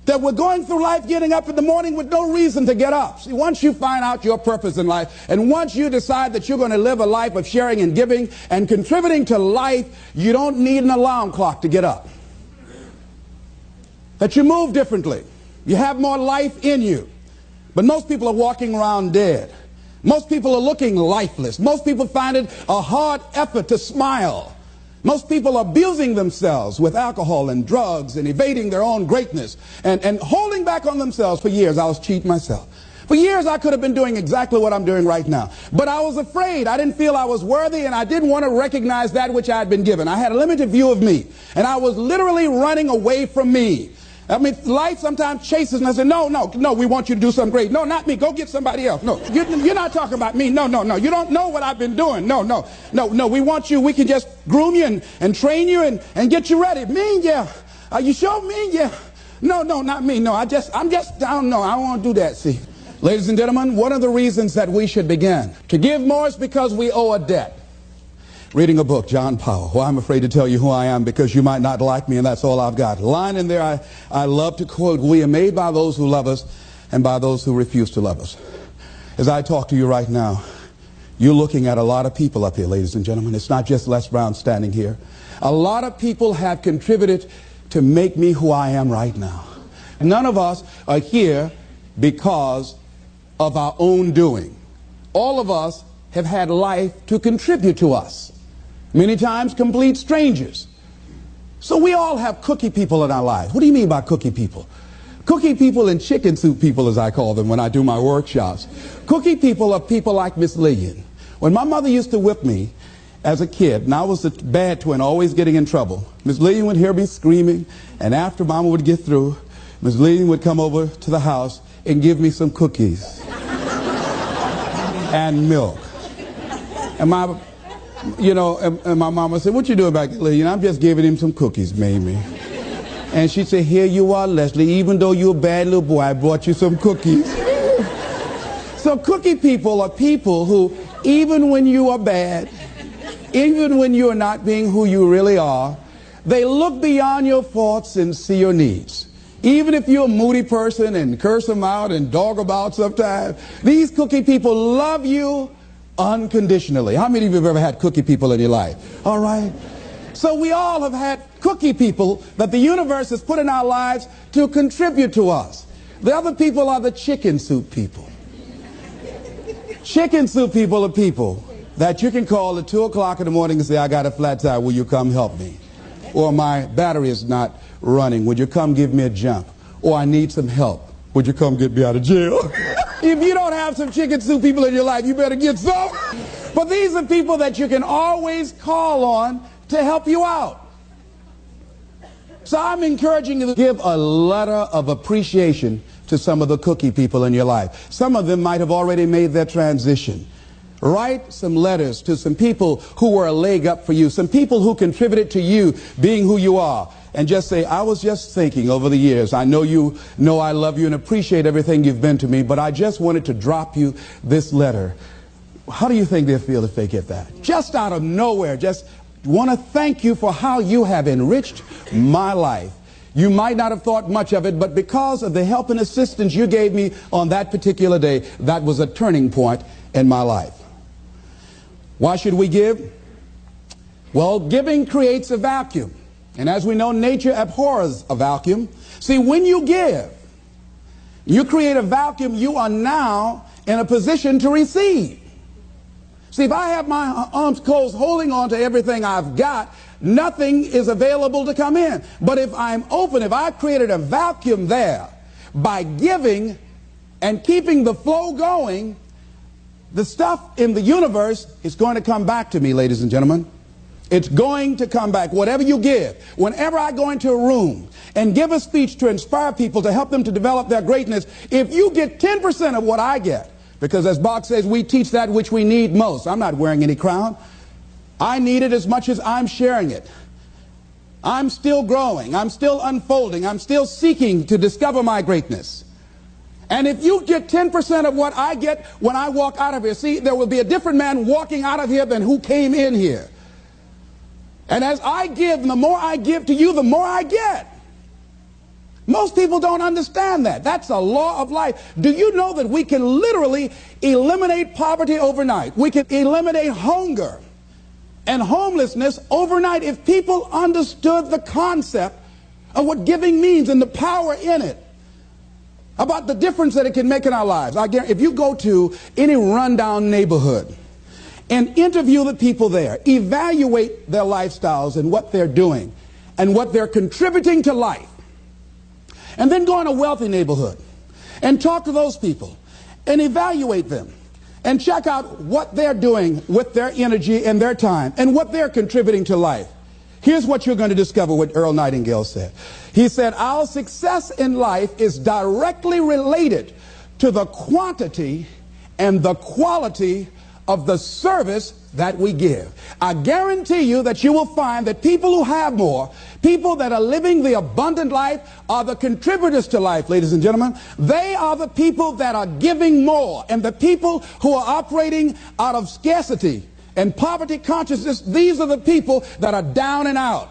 that we're going through life getting up in the morning with no reason to get up. See, once you find out your purpose in life, and once you decide that you're going to live a life of sharing and giving and contributing to life, you don't need an alarm clock to get up. That you move differently. You have more life in you. But most people are walking around dead. Most people are looking lifeless. Most people find it a hard effort to smile. Most people are abusing themselves with alcohol and drugs and evading their own greatness and holding back on themselves for years. I was cheating myself. For years I could have been doing exactly what I'm doing right now. But I was afraid. I didn't feel I was worthy, and I didn't want to recognize that which I had been given. I had a limited view of me, and I was literally running away from me. I mean, life sometimes chases me. I say, no, we want you to do something great. No, not me. Go get somebody else. No, you're not talking about me. No. You don't know what I've been doing. No. We want you. We can just groom you and train you and get you ready. Me, yeah. Are you sure? Me, yeah. No, not me. No, I don't know. I don't want to do that, see. Ladies and gentlemen, one of the reasons that we should begin to give more is because we owe a debt. Reading a book, John Powell. Well, I'm afraid to tell you who I am because you might not like me, and that's all I've got. Line in there I love to quote, we are made by those who love us and by those who refuse to love us. As I talk to you right now, you're looking at a lot of people up here, ladies and gentlemen. It's not just Les Brown standing here. A lot of people have contributed to make me who I am right now. None of us are here because of our own doing. All of us have had life to contribute to us. Many times complete strangers. So we all have cookie people in our lives. What do you mean by cookie people? Cookie people and chicken soup people, as I call them when I do my workshops. Cookie people are people like Miss Lillian. When my mother used to whip me as a kid, and I was the bad twin, always getting in trouble, Miss Lillian would hear me screaming, and after Mama would get through, Miss Lillian would come over to the house and give me some cookies and milk. And my mama said, what you doing back there, Lillian? I'm just giving him some cookies, Mamie. And she said, here you are, Leslie. Even though you're a bad little boy, I brought you some cookies. So cookie people are people who, even when you are bad, even when you are not being who you really are, they look beyond your faults and see your needs. Even if you're a moody person and curse them out and dog about sometimes, these cookie people love you unconditionally. How many of you have ever had cookie people in your life? All right. So we all have had cookie people that the universe has put in our lives to contribute to us. The other people are the chicken soup people. Chicken soup people are people that you can call at 2 o'clock in the morning and say, I got a flat tire, will you come help me? Or my battery is not running, would you come give me a jump? Or I need some help, would you come get me out of jail? If you don't have some chicken soup people in your life, you better get some. But these are people that you can always call on to help you out. So I'm encouraging you to give a letter of appreciation to some of the cookie people in your life. Some of them might have already made their transition. Write some letters to some people who were a leg up for you, some people who contributed to you being who you are. And just say, I was just thinking over the years, I know you know I love you and appreciate everything you've been to me, but I just wanted to drop you this letter. How do you think they'll feel if they get that? Just out of nowhere, just want to thank you for how you have enriched my life. You might not have thought much of it, but because of the help and assistance you gave me on that particular day, that was a turning point in my life. Why should we give? Well, giving creates a vacuum. And as we know, nature abhors a vacuum. See, when you give, you create a vacuum, you are now in a position to receive. See, if I have my arms closed holding on to everything I've got, nothing is available to come in. But if I'm open, if I've created a vacuum there by giving and keeping the flow going, the stuff in the universe is going to come back to me, ladies and gentlemen. It's going to come back. Whatever you give, whenever I go into a room and give a speech to inspire people, to help them to develop their greatness, if you get 10% of what I get, because as Bach says, we teach that which we need most. I'm not wearing any crown. I need it as much as I'm sharing it. I'm still growing. I'm still unfolding. I'm still seeking to discover my greatness. And if you get 10% of what I get when I walk out of here, see, there will be a different man walking out of here than who came in here. And as I give, the more I give to you, the more I get. Most people don't understand that. That's a law of life. Do you know that we can literally eliminate poverty overnight? We can eliminate hunger and homelessness overnight if people understood the concept of what giving means and the power in it, about the difference that it can make in our lives. I guarantee, if you go to any rundown neighborhood and interview the people there, evaluate their lifestyles and what they're doing and what they're contributing to life, and then go in a wealthy neighborhood and talk to those people and evaluate them and check out what they're doing with their energy and their time and what they're contributing to life. Here's what you're going to discover what Earl Nightingale said. He said, our success in life is directly related to the quantity and the quality of the service that we give. I guarantee you that you will find that people who have more, people that are living the abundant life, are the contributors to life, ladies and gentlemen. They are the people that are giving more. And the people who are operating out of scarcity and poverty consciousness, these are the people that are down and out.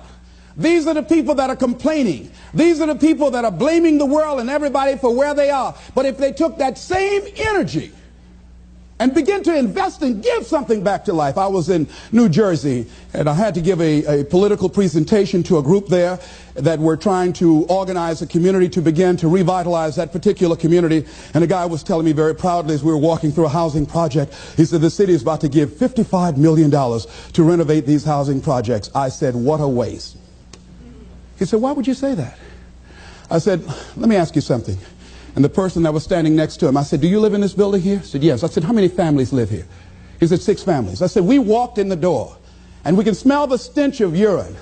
These are the people that are complaining. These are the people that are blaming the world and everybody for where they are. But if they took that same energy and begin to invest and give something back to life. I was in New Jersey, and I had to give a political presentation to a group there that were trying to organize a community to begin to revitalize that particular community. And a guy was telling me very proudly as we were walking through a housing project, he said, the city is about to give $55 million to renovate these housing projects. I said, what a waste. He said, why would you say that? I said, let me ask you something. And the person that was standing next to him, I said, do you live in this building here? He said, yes. I said, how many families live here? He said, 6 families. I said, we walked in the door and we can smell the stench of urine.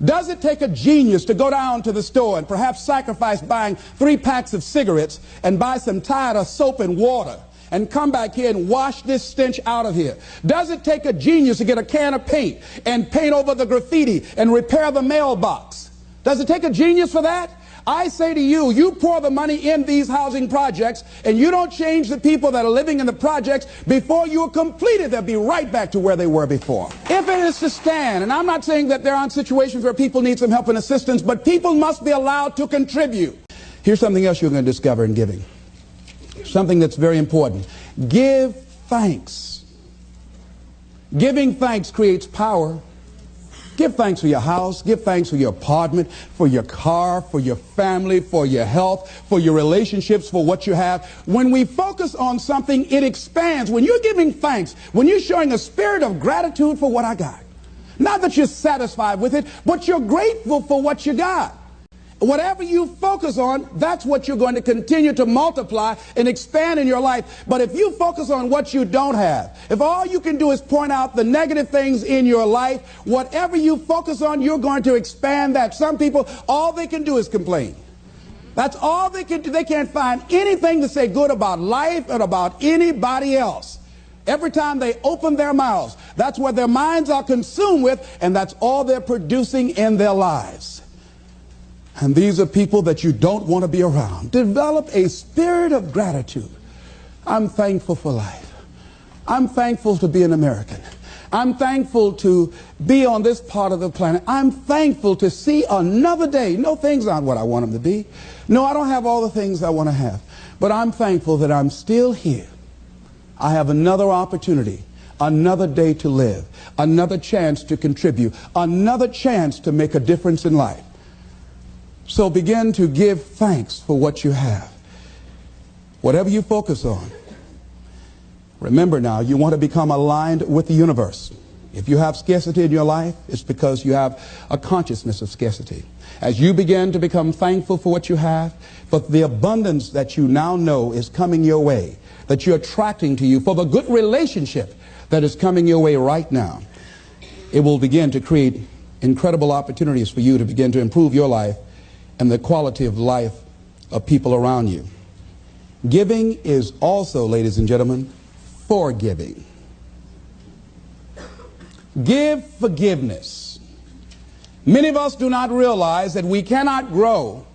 Does it take a genius to go down to the store and perhaps sacrifice buying 3 packs of cigarettes and buy some Tide of soap and water and come back here and wash this stench out of here? Does it take a genius to get a can of paint and paint over the graffiti and repair the mailbox? Does it take a genius for that? I say to you, you pour the money in these housing projects and you don't change the people that are living in the projects, before you are completed, they'll be right back to where they were before. If it is to stand, and I'm not saying that there aren't situations where people need some help and assistance, but people must be allowed to contribute. Here's something else you're going to discover in giving. Something that's very important. Give thanks. Giving thanks creates power. Give thanks for your house. Give thanks for your apartment, for your car, for your family, for your health, for your relationships, for what you have. When we focus on something, it expands. When you're giving thanks, when you're showing a spirit of gratitude for what I got, not that you're satisfied with it, but you're grateful for what you got. Whatever you focus on, that's what you're going to continue to multiply and expand in your life. But if you focus on what you don't have, if all you can do is point out the negative things in your life, whatever you focus on, you're going to expand that. Some people, all they can do is complain. That's all they can do. They can't find anything to say good about life or about anybody else. Every time they open their mouths, that's what their minds are consumed with, and that's all they're producing in their lives. And these are people that you don't want to be around. Develop a spirit of gratitude. I'm thankful for life. I'm thankful to be an American. I'm thankful to be on this part of the planet. I'm thankful to see another day. No, things aren't what I want them to be. No, I don't have all the things I want to have. But I'm thankful that I'm still here. I have another opportunity, another day to live, another chance to contribute, another chance to make a difference in life. So begin to give thanks for what you have. Whatever you focus on. Remember now, you want to become aligned with the universe. If you have scarcity in your life, it's because you have a consciousness of scarcity. As you begin to become thankful for what you have, for the abundance that you now know is coming your way, that you're attracting to you, for the good relationship that is coming your way right now, it will begin to create incredible opportunities for you to begin to improve your life and the quality of life of people around you. Giving is also, ladies and gentlemen, forgiving. Give forgiveness. Many of us do not realize that we cannot grow,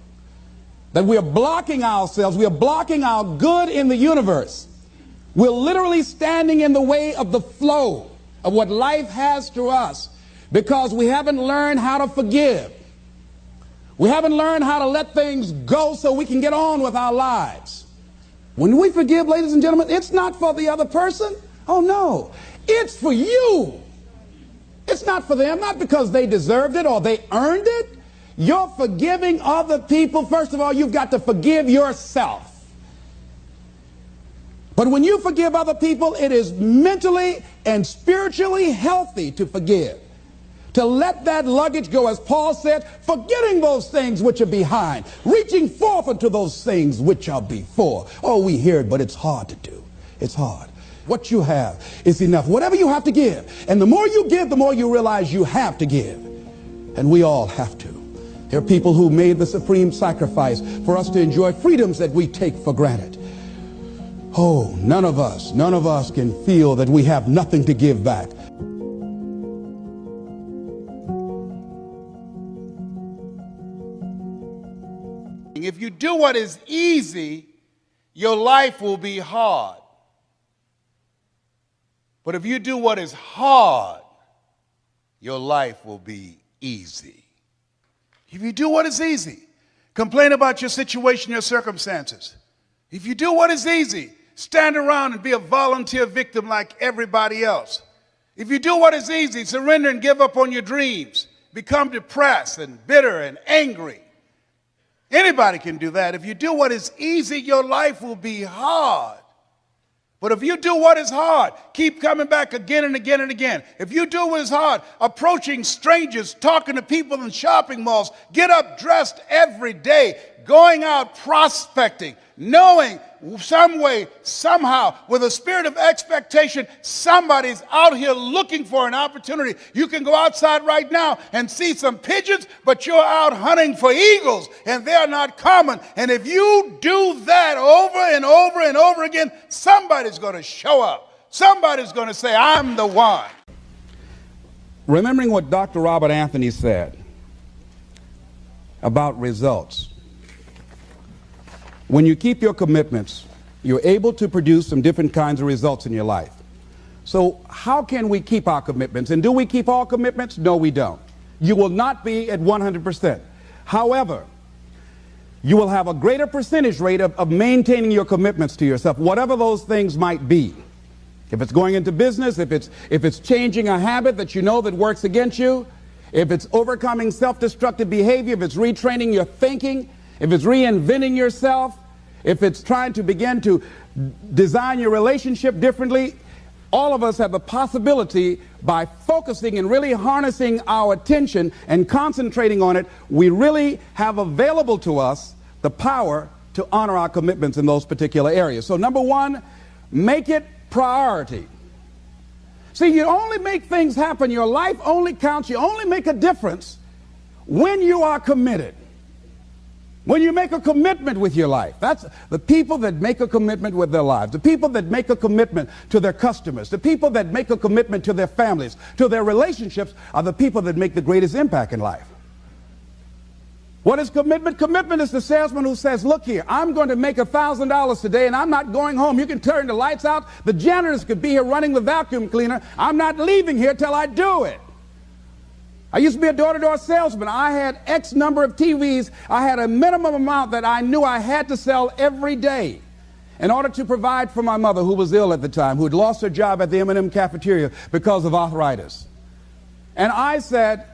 that we are blocking ourselves, we are blocking our good in the universe. We're literally standing in the way of the flow of what life has to us because we haven't learned how to forgive. We haven't learned how to let things go so we can get on with our lives. When we forgive, ladies and gentlemen, it's not for the other person. Oh, no. It's for you. It's not for them, not because they deserved it or they earned it. You're forgiving other people. First of all, you've got to forgive yourself. But when you forgive other people, it is mentally and spiritually healthy to forgive. To let that luggage go, as Paul said, forgetting those things which are behind, reaching forth unto those things which are before. Oh, we hear it, but it's hard to do. It's hard. What you have is enough. Whatever you have to give. And the more you give, the more you realize you have to give. And we all have to. There are people who made the supreme sacrifice for us to enjoy freedoms that we take for granted. Oh, none of us can feel that we have nothing to give back. If you do what is easy, your life will be hard. But if you do what is hard, your life will be easy. If you do what is easy, complain about your situation, your circumstances. If you do what is easy, stand around and be a volunteer victim like everybody else. If you do what is easy, surrender and give up on your dreams, become depressed and bitter and angry. Anybody can do that. If you do what is easy, your life will be hard. But if you do what is hard, keep coming back again and again and again. If you do what is hard, approaching strangers, talking to people in shopping malls, get up dressed every day, going out prospecting, knowing some way, somehow, with a spirit of expectation, somebody's out here looking for an opportunity. You can go outside right now and see some pigeons, but you're out hunting for eagles, and they're not common. And if you do that over and over and over again, somebody's going to show up. Somebody's going to say, I'm the one. Remembering what Dr. Robert Anthony said about results. When you keep your commitments, you're able to produce some different kinds of results in your life. So how can we keep our commitments? And do we keep all commitments? No, we don't. You will not be at 100%. However, you will have a greater percentage rate of maintaining your commitments to yourself, whatever those things might be. If it's going into business, if it's changing a habit that you know that works against you, if it's overcoming self-destructive behavior, if it's retraining your thinking, if it's reinventing yourself, if it's trying to begin to design your relationship differently, all of us have the possibility, by focusing and really harnessing our attention and concentrating on it, we really have available to us the power to honor our commitments in those particular areas. So number one, make it priority. See, you only make things happen. Your life only counts. You only make a difference when you are committed. When you make a commitment with your life. That's the people that make a commitment with their lives, the people that make a commitment to their customers, the people that make a commitment to their families, to their relationships, are the people that make the greatest impact in life. What is commitment? Commitment is the salesman who says, look here, I'm going to make $1,000 today and I'm not going home. You can turn the lights out. The janitors could be here running the vacuum cleaner. I'm not leaving here till I do it. I used to be a door-to-door salesman. I had X number of TVs. I had a minimum amount that I knew I had to sell every day in order to provide for my mother, who was ill at the time, who had lost her job at the M&M cafeteria because of arthritis. And I said,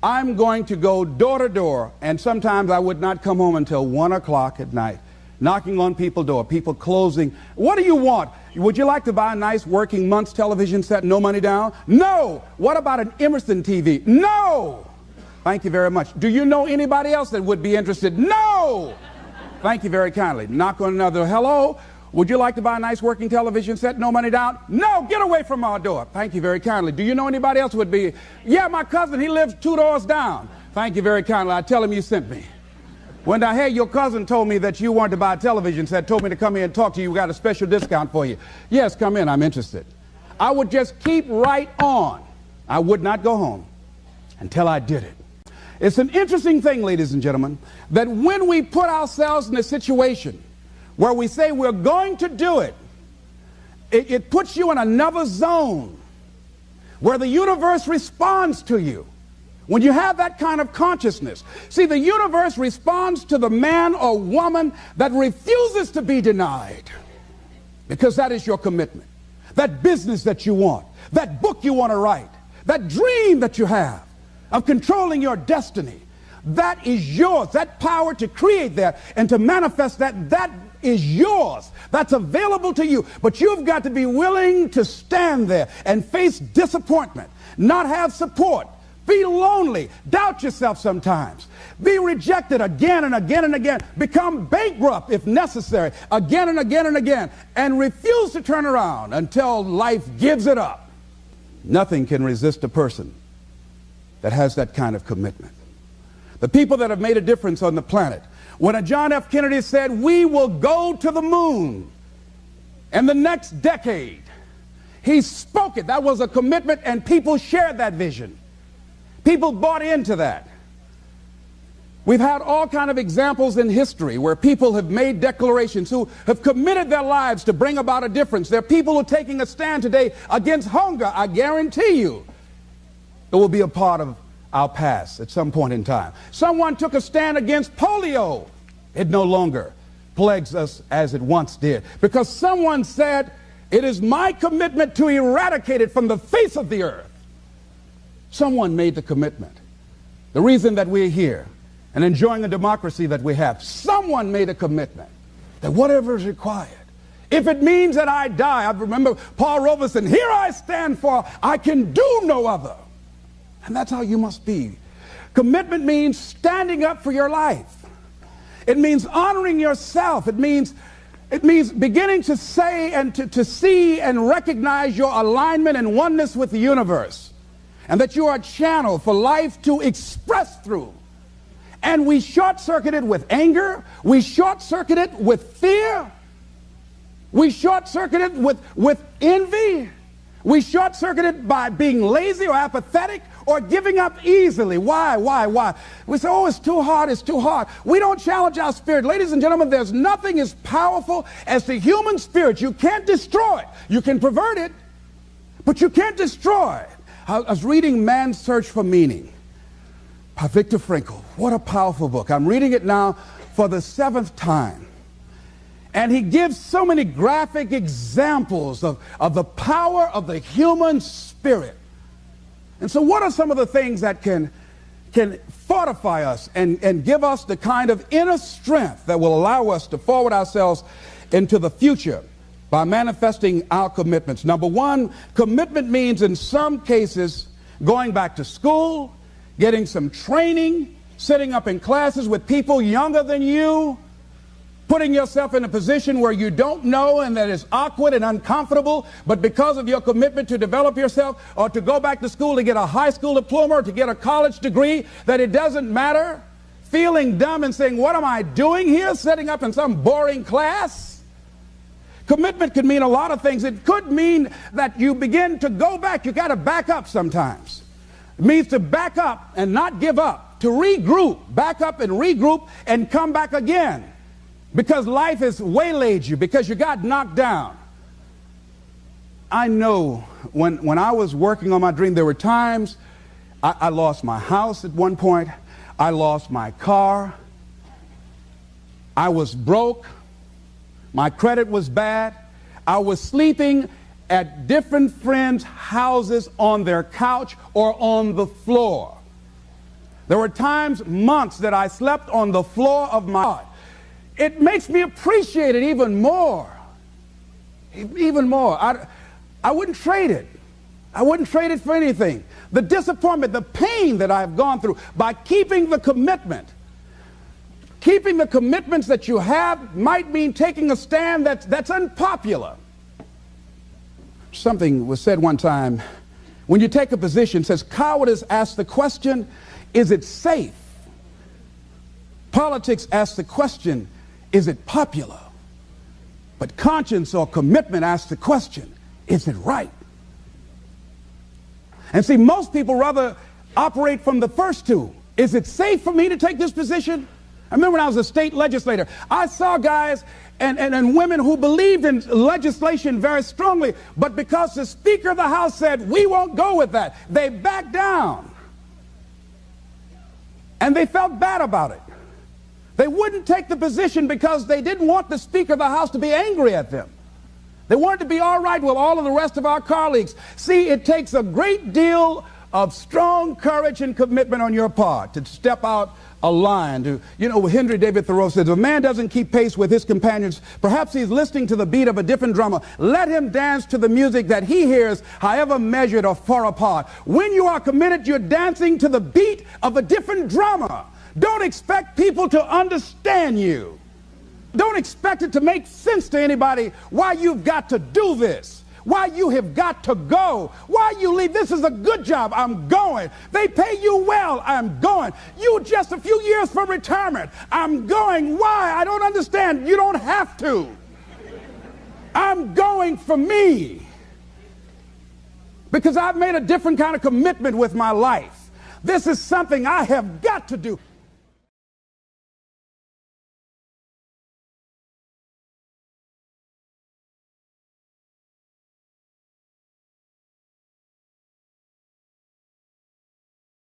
I'm going to go door to door, and sometimes I would not come home until 1 o'clock at night, knocking on people's door, people closing. What do you want? Would you like to buy a nice working month's television set, no money down? No. What about an Emerson TV? No. Thank you very much. Do you know anybody else that would be interested? No. Thank you very kindly. Knock on another. Hello. Would you like to buy a nice working television set, no money down? No. Get away from our door. Thank you very kindly. Do you know anybody else would be? Yeah, my cousin. He lives 2 doors down. Thank you very kindly. I tell him you sent me. When I heard your cousin told me that you wanted to buy a television set, told me to come here and talk to you, we got a special discount for you. Yes, come in, I'm interested. I would just keep right on. I would not go home until I did it. It's an interesting thing, ladies and gentlemen, that when we put ourselves in a situation where we say we're going to do it, it puts you in another zone where the universe responds to you. When you have that kind of consciousness, see, the universe responds to the man or woman that refuses to be denied, because that is your commitment. That business that you want, that book you want to write, that dream that you have of controlling your destiny, that is yours. That power to create that and to manifest that, that is yours. That's available to you. But you've got to be willing to stand there and face disappointment, not have support, Be lonely. Doubt yourself sometimes. Be rejected again and again and again. Become bankrupt if necessary, again and again and again. And refuse to turn around until life gives it up. Nothing can resist a person that has that kind of commitment. The people that have made a difference on the planet. When John F. Kennedy said, we will go to the moon in the next decade, he spoke it. That was a commitment, and people shared that vision. People bought into that. We've had all kinds of examples in history where people have made declarations, who have committed their lives to bring about a difference. There are people who are taking a stand today against hunger. I guarantee you it will be a part of our past at some point in time. Someone took a stand against polio. It no longer plagues us as it once did, because someone said, it is my commitment to eradicate it from the face of the earth. Someone made the commitment. The reason that we're here and enjoying the democracy that we have, someone made a commitment that whatever is required, if it means that I die. I remember Paul Robeson, here I stand, for I can do no other. And that's how you must be. Commitment means standing up for your life. It means honoring yourself. It means beginning to say and to see and recognize your alignment and oneness with the universe, and that you are a channel for life to express through. And we short-circuit it with anger. We short-circuit it with fear. We short-circuit it with envy. We short-circuit it by being lazy or apathetic or giving up easily. Why? We say, oh, it's too hard, it's too hard. We don't challenge our spirit. Ladies and gentlemen, there's nothing as powerful as the human spirit. You can't destroy it. You can pervert it, but you can't destroy it. I was reading Man's Search for Meaning by Viktor Frankl. What a powerful book. I'm reading it now for the 7th time. And he gives so many graphic examples of the power of the human spirit. And so what are some of the things that can fortify us and give us the kind of inner strength that will allow us to forward ourselves into the future by manifesting our commitments? Number one, commitment means in some cases going back to school, getting some training, sitting up in classes with people younger than you, putting yourself in a position where you don't know and that is awkward and uncomfortable, but because of your commitment to develop yourself, or to go back to school to get a high school diploma or to get a college degree, that it doesn't matter, feeling dumb and saying, what am I doing here, setting up in some boring class? Commitment could mean a lot of things. It could mean that you begin to go back. You got to back up sometimes. It means to back up and not give up, to regroup, back up and regroup and come back again. Because life has waylaid you, because you got knocked down. I know when I was working on my dream, there were times I lost my house at one point. I lost my car. I was broke. My credit was bad. I was sleeping at different friends' houses on their couch or on the floor. There were times, months, that I slept on the floor of my heart. It makes me appreciate it even more. Even more. I wouldn't trade it. I wouldn't trade it for anything. The disappointment, the pain that I've gone through by keeping the commitment. Keeping the commitments that you have might mean taking a stand that's unpopular. Something was said one time, when you take a position, says cowardice asks the question, is it safe? Politics asks the question, is it popular? But conscience or commitment asks the question, is it right? And see, most people rather operate from the first two. Is it safe for me to take this position? I remember when I was a state legislator, I saw guys and women who believed in legislation very strongly, but because the Speaker of the House said, we won't go with that, they backed down. And they felt bad about it. They wouldn't take the position because they didn't want the Speaker of the House to be angry at them. They wanted to be all right with all of the rest of our colleagues. See, it takes a great deal of strong courage and commitment on your part to step out a line. Henry David Thoreau says, if a man doesn't keep pace with his companions, perhaps he's listening to the beat of a different drummer. Let him dance to the music that he hears, however measured or far apart. When you are committed, you're dancing to the beat of a different drummer. Don't expect people to understand you. Don't expect it to make sense to anybody why you've got to do this, why you have got to go, why you leave. This is a good job. I'm going. They pay you well. I'm going. You just a few years from retirement. I'm going. Why? I don't understand. You don't have to. I'm going for me because I've made a different kind of commitment with my life. This is something I have got to do.